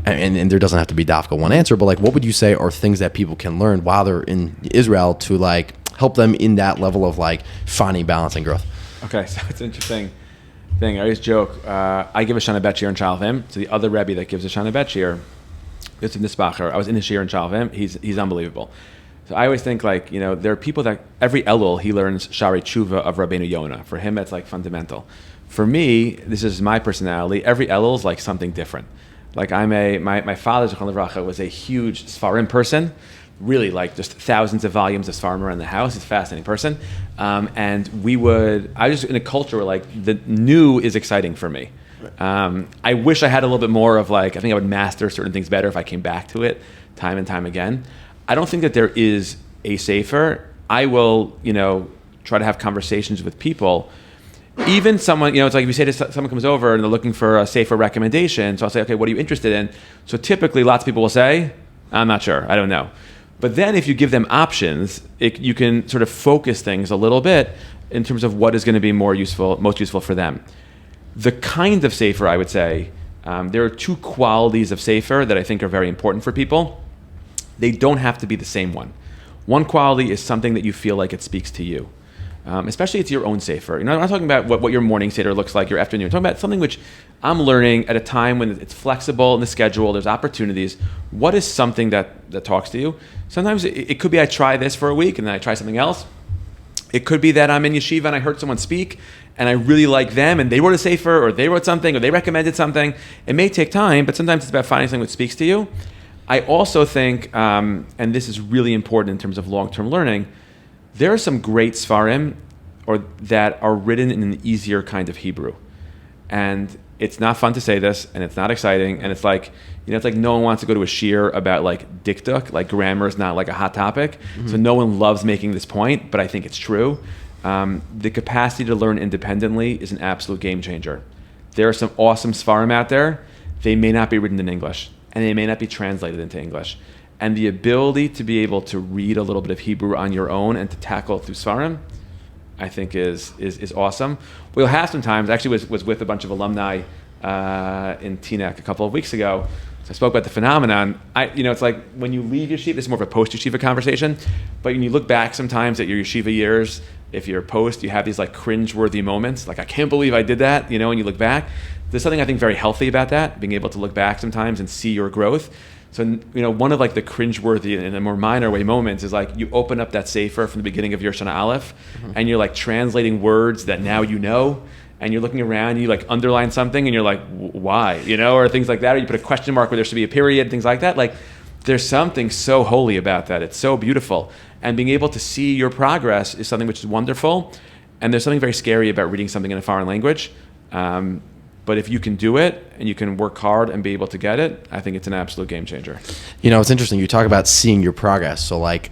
and there doesn't have to be dafka one answer, but like, what would you say are things that people can learn while they're in Israel to like help them in that level of like finding balance and growth? Okay, so it's an interesting thing. I always joke, I give a Shana Bet Shir in Shalvim, so the other Rebbe that gives a Shana Bet Shir, it's in Nisbacher. I was in his Shir in Shalvim. He's unbelievable. So I always think like, there are people that every Elul he learns Shari Tshuva of Rabbeinu Yonah. For him, that's like fundamental. For me, this is my personality. Every Elul is like something different. Like my father, Zechron Livracha, was a huge Sfarim person, really like just thousands of volumes of Sfarim around the house. He's a fascinating person. And I was just in a culture where like the new is exciting for me. I wish I had a little bit more of like, I think I would master certain things better if I came back to it time and time again. I don't think that there is a safer. I will, try to have conversations with people. Even someone, it's like if you say to someone comes over and they're looking for a safer recommendation, so I'll say, okay, what are you interested in? So typically lots of people will say, I'm not sure, I don't know. But then if you give them options, you can sort of focus things a little bit in terms of what is going to be most useful for them. The kind of safer, I would say, there are two qualities of safer that I think are very important for people. They don't have to be the same one. One quality is something that you feel like it speaks to you. Especially it's your own safer. I'm not talking about what your morning seder looks like, your afternoon. I'm talking about something which I'm learning at a time when it's flexible in the schedule, there's opportunities. What is something that talks to you? Sometimes it could be I try this for a week and then I try something else. It could be that I'm in yeshiva and I heard someone speak and I really like them and they wrote a sefer or they wrote something or they recommended something. It may take time, but sometimes it's about finding something that speaks to you. I also think, and this is really important in terms of long-term learning, there are some great Sfarim that are written in an easier kind of Hebrew. And it's not fun to say this, and it's not exciting, and it's like, it's like no one wants to go to a shir about like dikduk, like grammar is not like a hot topic. Mm-hmm. So no one loves making this point, but I think it's true. The capacity to learn independently is an absolute game changer. There are some awesome Sfarim out there. They may not be written in English, and they may not be translated into English. and the ability to be able to read a little bit of Hebrew on your own and to tackle it through Svarim, I think is awesome. We'll have sometimes, actually was with a bunch of alumni in Teaneck a couple of weeks ago. So I spoke about the phenomenon. It's like when you leave yeshiva, this is more of a post-yeshiva conversation, but when you look back sometimes at your yeshiva years, if you're post, you have these like cringe-worthy moments, like I can't believe I did that, and you look back. There's something I think very healthy about that, being able to look back sometimes and see your growth. So, one of like the cringe-worthy in a more minor way moments is like you open up that sefer from the beginning of your Shana Aleph, and you're like translating words that now and you're looking around, and you like underline something, and you're like, why? Or things like that, or you put a question mark where there should be a period, things like that. Like, there's something so holy about that. It's so beautiful. And being able to see your progress is something which is wonderful. And there's something very scary about reading something in a foreign language. But if you can do it and you can work hard and be able to get it, I think it's an absolute game changer. It's interesting. You talk about seeing your progress. So like,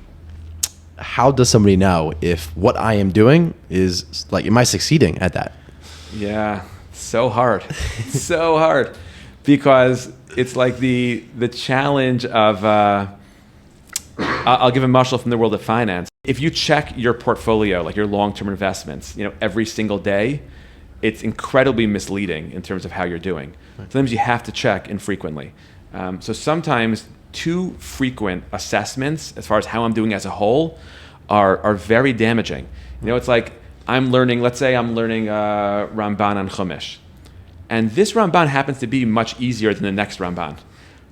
how does somebody know if what I am doing is like, am I succeeding at that? Yeah, so hard. So hard. Because it's like the challenge of, I'll give a mashal from the world of finance. If you check your portfolio, like your long-term investments, every single day, it's incredibly misleading in terms of how you're doing. Sometimes you have to check infrequently. So sometimes too frequent assessments as far as how I'm doing as a whole are very damaging. It's like let's say I'm learning Ramban on Chumash. And this Ramban happens to be much easier than the next Ramban.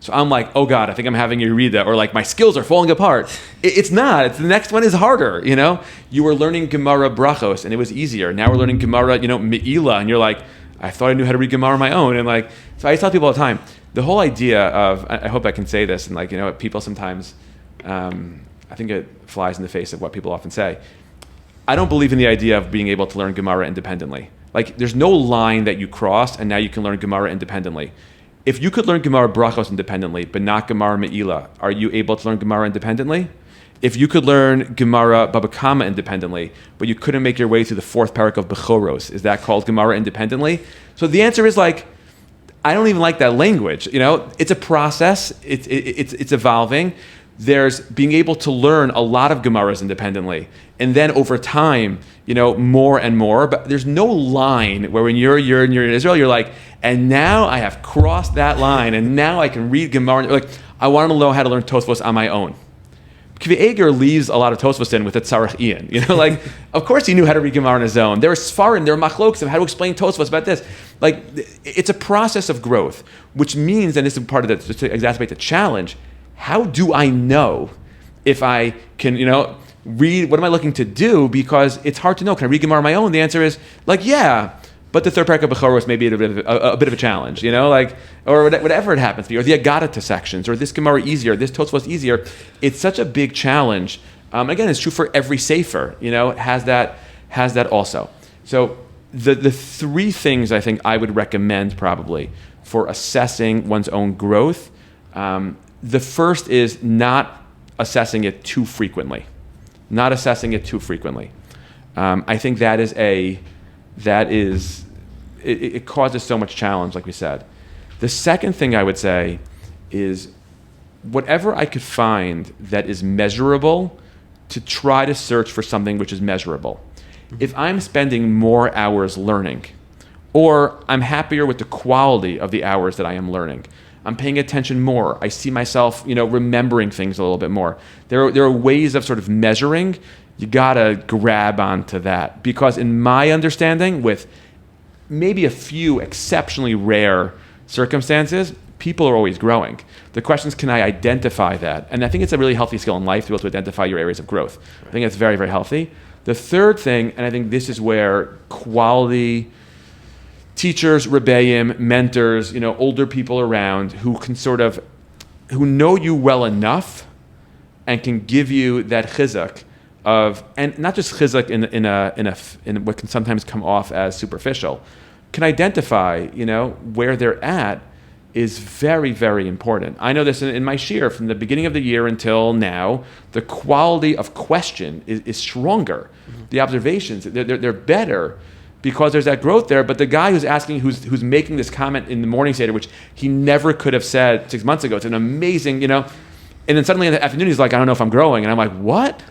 So I'm like, oh God, I think I'm having a Yerida, or like my skills are falling apart. It's not. The next one is harder, You were learning Gemara Brachos, and it was easier. Now we're learning Gemara, Me'ila, and you're like, I thought I knew how to read Gemara on my own. And like, so I tell people all the time, the whole idea of, I hope I can say this, and like, people sometimes, I think it flies in the face of what people often say. I don't believe in the idea of being able to learn Gemara independently. Like, there's no line that you crossed, and now you can learn Gemara independently. If you could learn Gemara Brachos independently, but not Gemara Me'ila, are you able to learn Gemara independently? If you could learn Gemara Baba Kama independently, but you couldn't make your way through the fourth parak of Bechoros, is that called Gemara independently? So the answer is like, I don't even like that language. It's a process. It's evolving. There's being able to learn a lot of Gemaras independently. And then over time, more and more. But there's no line where when you're in Israel, you're like, and now I have crossed that line, and now I can read Gemara. Like, I want to know how to learn Tosfos on my own. Kvi Eger leaves a lot of Tosfos in with a Tzarech Ian. Like, of course he knew how to read Gemara on his own. There are Sfarim, there are Machloks of how to explain Tosfos about this. Like, it's a process of growth, which means, and this is part of the, to exacerbate the challenge, how do I know if I can, read, what am I looking to do? Because it's hard to know. Can I read Gemara on my own? The answer is, like, yeah, but the third parak of Bechoros may be a bit of a challenge, or whatever it happens to be, or the Agadata sections, or this Gemara easier, this Tosfos easier. It's such a big challenge. Again, it's true for every sefer, has that also. So the three things I think I would recommend probably for assessing one's own growth. The first is not assessing it too frequently. I think it causes so much challenge, like we said. The second thing I would say is whatever I could find that is measurable, to try to search for something which is measurable. If I'm spending more hours learning, or I'm happier with the quality of the hours that I am learning, I'm paying attention more. I see myself, remembering things a little bit more. There are ways of sort of measuring. You gotta grab onto that, because in my understanding, with maybe a few exceptionally rare circumstances, people are always growing. The question is, can I identify that? And I think it's a really healthy skill in life to be able to identify your areas of growth. I think it's very, very healthy. The third thing, and I think this is where quality teachers, rebbeim, mentors, older people around who know you well enough and can give you that chizuk of, and not just chizuk in what can sometimes come off as superficial, can identify, where they're at is very, very important. I know this in my shir from the beginning of the year until now. The quality of question is stronger. Mm-hmm. The observations, they're better, because there's that growth there. But the guy who's asking, who's making this comment in the morning seder, which he never could have said 6 months ago, it's an amazing, And then suddenly in the afternoon, he's like, I don't know if I'm growing. And I'm like, what?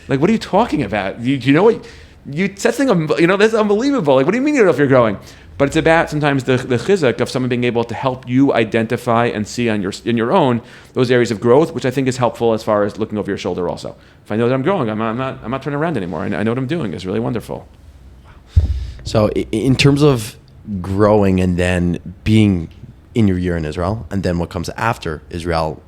Like, what are you talking about? Do you know what? That's that's unbelievable. Like, what do you mean you don't know if you're growing? But it's about sometimes the chizuk of someone being able to help you identify and see in your own those areas of growth, which I think is helpful as far as looking over your shoulder also. If I know that I'm growing, I'm not turning around anymore. I know what I'm doing. It's really wonderful. So in terms of growing and then being in your year in Israel, and then what comes after Israel,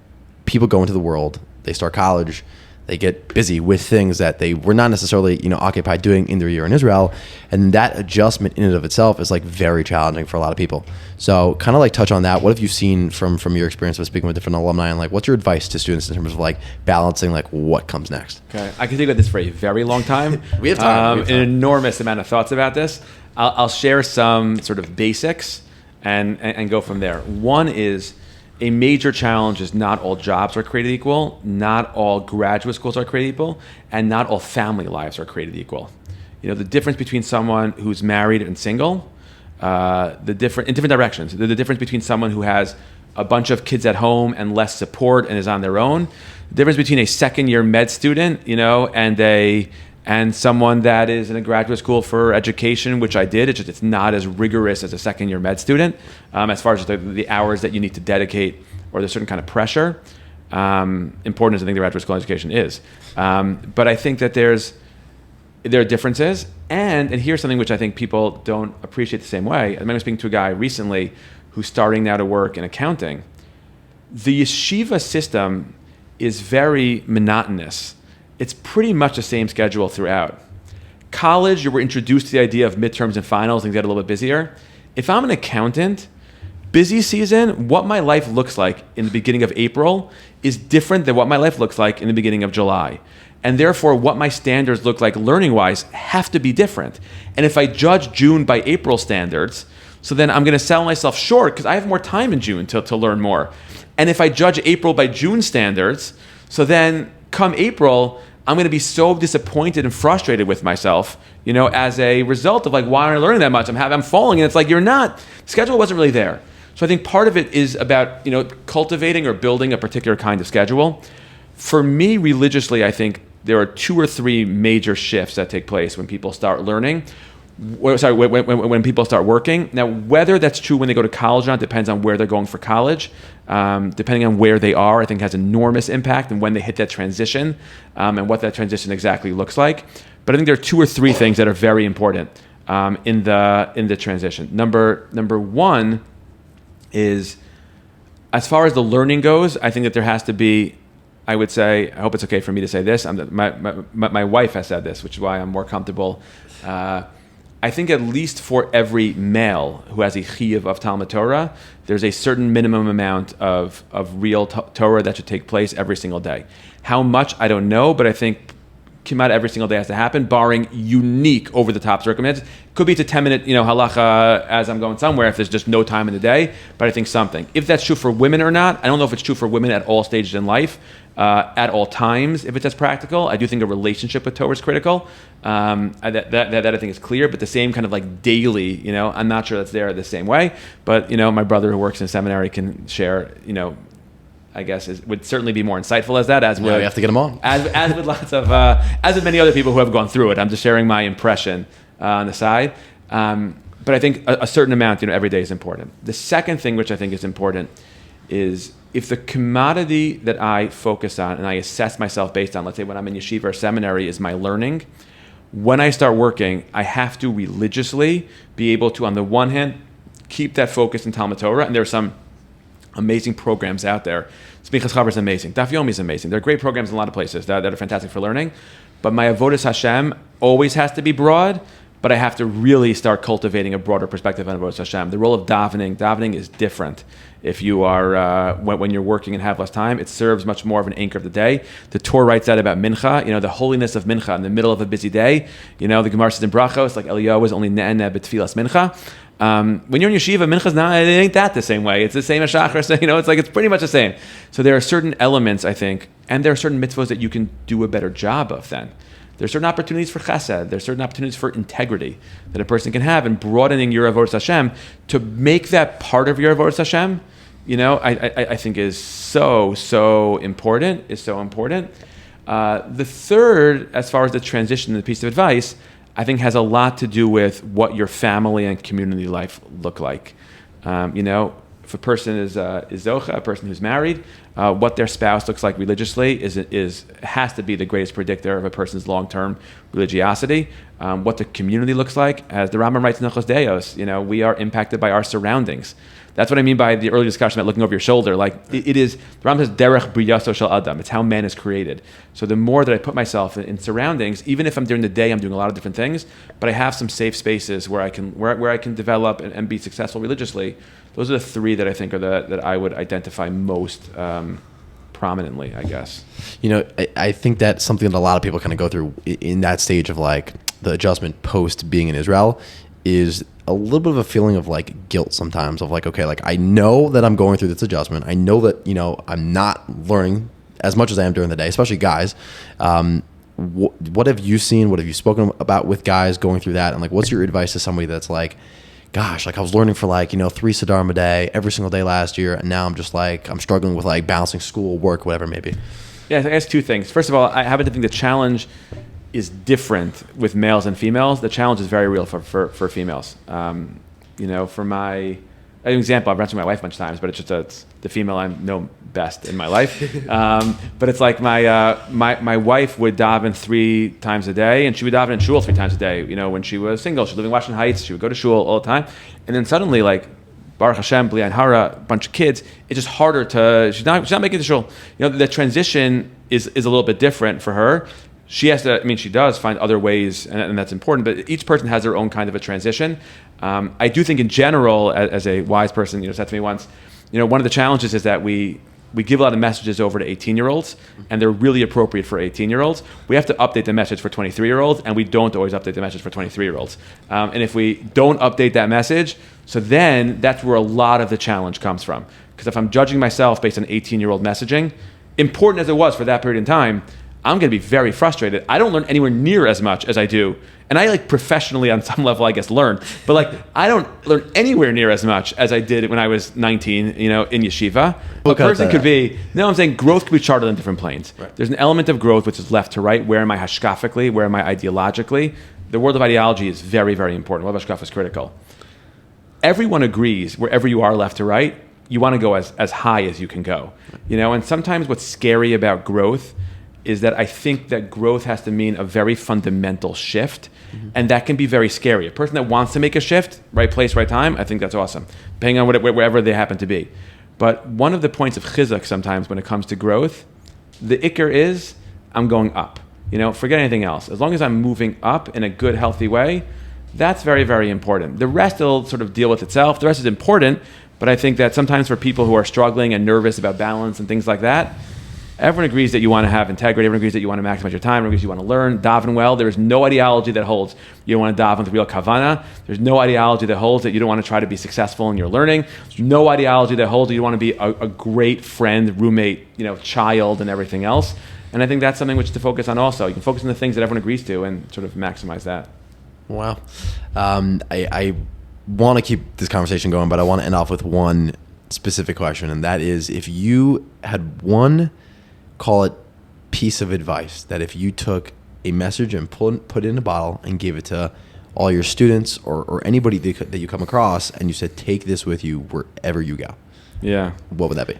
people go into the world, they start college, they get busy with things that they were not necessarily, occupied doing in their year in Israel. And that adjustment in and of itself is like very challenging for a lot of people. So kind of like touch on that. What have you seen from your experience of speaking with different alumni, and like, what's your advice to students in terms of like balancing like what comes next? Okay. I can think about this for a very long time. We have time. An enormous amount of thoughts about this. I'll share some sort of basics and go from there. One is, a major challenge is not all jobs are created equal, not all graduate schools are created equal, and not all family lives are created equal. The difference between someone who's married and single, in different directions. The difference between someone who has a bunch of kids at home and less support and is on their own. The difference between a second-year med student, and someone that is in a graduate school for education, which I did. It's not as rigorous as a second-year med student as far as the hours that you need to dedicate, or there's certain kind of pressure. Important as I think the graduate school education is. But I think that there are differences. And here's something which I think people don't appreciate the same way. I remember speaking to a guy recently who's starting now to work in accounting. The yeshiva system is very monotonous. It's pretty much the same schedule throughout. College, you were introduced to the idea of midterms and finals and get a little bit busier. If I'm an accountant, busy season, what my life looks like in the beginning of April is different than what my life looks like in the beginning of July. And therefore, what my standards look like learning-wise have to be different. And if I judge June by April standards, so then I'm going to sell myself short because I have more time in June to learn more. And if I judge April by June standards, so then come April, I'm going to be so disappointed and frustrated with myself, as a result of like, why aren't I learning that much? I'm falling, and it's like, you're not. The schedule wasn't really there. So I think part of it is about, cultivating or building a particular kind of schedule. For me, religiously, I think there are 2 or 3 major shifts that take place when people start learning. When people start working. Now, whether that's true when they go to college or not depends on where they're going for college. Depending on where they are, I think has enormous impact, and when they hit that transition, and what that transition exactly looks like. But I think there are 2 or 3 things that are very important in the transition. Number one is, as far as the learning goes, I think that there has to be, I would say, I hope it's okay for me to say this. My wife has said this, which is why I'm more comfortable. I think at least for every male who has a chiyuv of Talmud Torah, there's a certain minimum amount of real Torah that should take place every single day. How much, I don't know, but I think Kimat every single day has to happen, barring unique over-the-top circumstances. Could be to 10-minute, halacha as I'm going somewhere if there's just no time in the day, but I think something. If that's true for women or not, I don't know if it's true for women at all stages in life, at all times, if it's as practical. I do think a relationship with Torah is critical. That I think is clear, but the same kind of like daily, I'm not sure that's there the same way. But, my brother who works in seminary can share, I guess would certainly be more insightful as that. We have to get them on. As with lots of, as with many other people who have gone through it. I'm just sharing my impression on the side. But I think a certain amount, every day is important. The second thing which I think is important is, if the commodity that I focus on and I assess myself based on, let's say when I'm in yeshiva or seminary, is my learning, when I start working, I have to religiously be able to, on the one hand, keep that focus in Talmud Torah, and there are some amazing programs out there. Smichas Chaber is amazing. Daf Yomi is amazing. There are great programs in a lot of places that are fantastic for learning, but my avodas Hashem always has to be broad, but I have to really start cultivating a broader perspective on avodas Hashem. The role of davening is different. If you are, when you're working and have less time, it serves much more of an anchor of the day. The Torah writes that about mincha, the holiness of mincha in the middle of a busy day. The Gemara says in Brachos, like Eliyahu was only ne'eneh b'tfilas mincha. When you're in yeshiva, mincha's not, it ain't that the same way. It's the same as shachar, it's pretty much the same. So there are certain elements, I think, and there are certain mitzvahs that you can do a better job of then. There's certain opportunities for chesed. There's certain opportunities for integrity that a person can have, and broadening your avodas Hashem to make that part of your avodas Hashem, I think is so important. The third, as far as the transition, the piece of advice, I think has a lot to do with what your family and community life look like. If a person is zocha, a person who's married, what their spouse looks like religiously has to be the greatest predictor of a person's long-term religiosity. What the community looks like, as the Rambam writes in Hilchos Deos, we are impacted by our surroundings. That's what I mean by the early discussion about looking over your shoulder. Like it is, the Rambam says, derech briyaso shel adam. It's how man is created. So the more that I put myself in surroundings, even if I'm during the day, I'm doing a lot of different things, but I have some safe spaces where I can develop and be successful religiously. Those are the three that I think are that I would identify most prominently, I guess. I think that's something that a lot of people kind of go through in that stage of like the adjustment post being in Israel is a little bit of a feeling of like guilt sometimes of like, okay, like I know that I'm going through this adjustment. I know that, I'm not learning as much as I am during the day, especially guys. What have you seen? What have you spoken about with guys going through that? And like, what's your advice to somebody that's like, gosh, like I was learning for like, 3 Siddharim a day, every single day last year. And now I'm just like, I'm struggling with like balancing school, work, whatever it may be. Yeah, I guess two things. First of all, I happen to think the challenge is different with males and females. The challenge is very real for females. For my example, I've mentioned my wife a bunch of times, but it's the female I know best in my life. But it's like my wife would daven 3 times a day, and she would daven in shul 3 times a day. When she was single, she was living in Washington Heights. She would go to shul all the time, and then suddenly, like Baruch Hashem, Bli Ayin Hara, a bunch of kids, it's just harder to. She's not making the shul. The transition is a little bit different for her. She has to, she does find other ways, and that's important, but each person has their own kind of a transition. I do think in general, as a wise person, said to me once, one of the challenges is that we give a lot of messages over to 18-year-olds, and they're really appropriate for 18-year-olds. We have to update the message for 23-year-olds, and we don't always update the message for 23-year-olds. And if we don't update that message, so then that's where a lot of the challenge comes from. Because if I'm judging myself based on 18-year-old messaging, important as it was for that period in time, I'm going to be very frustrated. I don't learn anywhere near as much as I do. And I professionally on some level, I guess, learn. But I don't learn anywhere near as much as I did when I was 19, in yeshiva. A person could be, I'm saying growth could be charted on different planes. Right. There's an element of growth which is left to right. Where am I hashkafically? Where am I ideologically? The world of ideology is very, very important. World of hashkaf is critical. Everyone agrees wherever you are left to right, you want to go as high as you can go. And sometimes what's scary about growth is that I think that growth has to mean a very fundamental shift, and that can be very scary. A person that wants to make a shift, right place, right time, I think that's awesome, depending on wherever they happen to be. But one of the points of chizuk sometimes when it comes to growth, the ikar is I'm going up. Forget anything else. As long as I'm moving up in a good, healthy way, that's very, very important. The rest will sort of deal with itself. The rest is important, but I think that sometimes for people who are struggling and nervous about balance and things like that, everyone agrees that you want to have integrity. Everyone agrees that you want to maximize your time. Everyone agrees you want to learn, daven well. There is no ideology that holds you don't want to daven with real kavana. There's no ideology that holds that you don't want to try to be successful in your learning. There's no ideology that holds that you want to be a great friend, roommate, child, and everything else. And I think that's something which to focus on also. You can focus on the things that everyone agrees to and sort of maximize that. Wow. I want to keep this conversation going, but I want to end off with one specific question, and that is if you had one, call it piece of advice, that if you took a message and put it in a bottle and gave it to all your students or anybody that you come across and you said, take this with you wherever you go. Yeah. What would that be?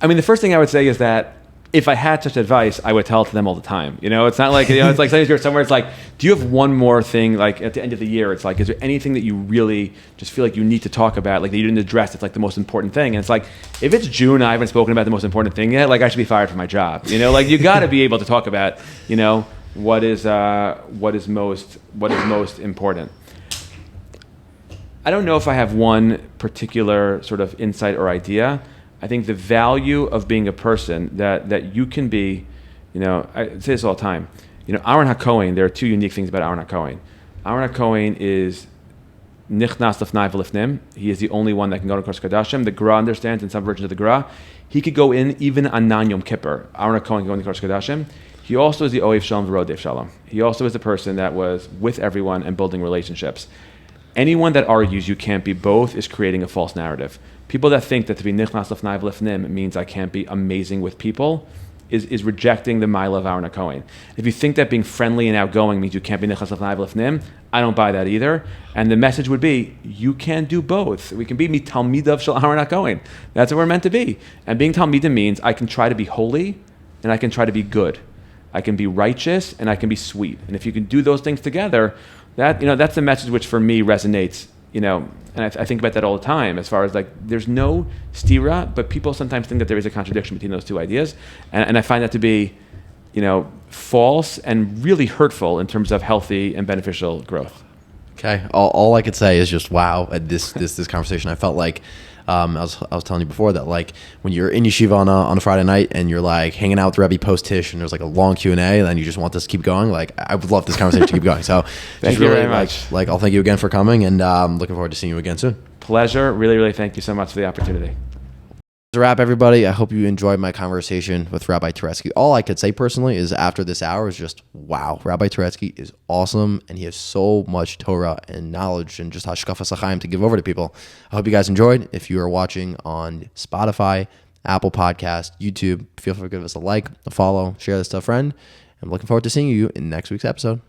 The first thing I would say is that if I had such advice, I would tell it to them all the time. It's not like, it's like sometimes you're somewhere, it's like, do you have one more thing, like at the end of the year, it's like, is there anything that you really just feel like you need to talk about, like that you didn't address, it's like the most important thing. And it's like, if it's June and I haven't spoken about the most important thing yet, like I should be fired from my job. You got to be able to talk about, what is most important. I don't know if I have one particular sort of insight or idea. I think the value of being a person that you can be, I say this all the time. Aaron HaKohen, there are 2 unique things about Aaron HaKohen. Aaron HaKohen is nichnas lefnai v'lefnim. He is the only one that can go to Kodesh Kodashim. The Gra understands in some versions of the Gra. He could go in even on Nan Yom Kippur. Aaron HaKohen can go into Kodesh Kodashim. He also is the Ohev Shalom V'Rodev Shalom. He also is the person that was with everyone and building relationships. anyone that argues you can't be both is creating a false narrative. People that think that to be nichnas lefnai v'lefnim means I can't be amazing with people is rejecting the Mila of Aaron HaKohen. If you think that being friendly and outgoing means you can't be nichnas lefnai v'lefnim, I don't buy that either. And the message would be, you can do both. We can be talmidav shel Aaron HaKohen. That's what we're meant to be. And being talmidah means I can try to be holy and I can try to be good. I can be righteous and I can be sweet. And if you can do those things together, that's the message which for me resonates, and I think about that all the time as far as like, there's no stira, but people sometimes think that there is a contradiction between those two ideas. And I find that to be, false and really hurtful in terms of healthy and beneficial growth. Okay. All I could say is just wow at this conversation. I felt like, I was telling you before that, like when you're in yeshiva on a Friday night and you're like hanging out with Rebbe post Tish and there's like a long Q&A and then you just want this to keep going. Like I would love this conversation to keep going. So thank you very much. Like I'll thank you again for coming and looking forward to seeing you again soon. Pleasure. Really, really thank you so much for the opportunity. That's a wrap, everybody. I hope you enjoyed my conversation with Rabbi Turetsky. All I could say personally is after this hour is just, wow, Rabbi Turetsky is awesome, and he has so much Torah and knowledge and just hashkafas hachaim to give over to people. I hope you guys enjoyed. If you are watching on Spotify, Apple Podcast, YouTube, feel free to give us a like, a follow, share this to a friend. I'm looking forward to seeing you in next week's episode.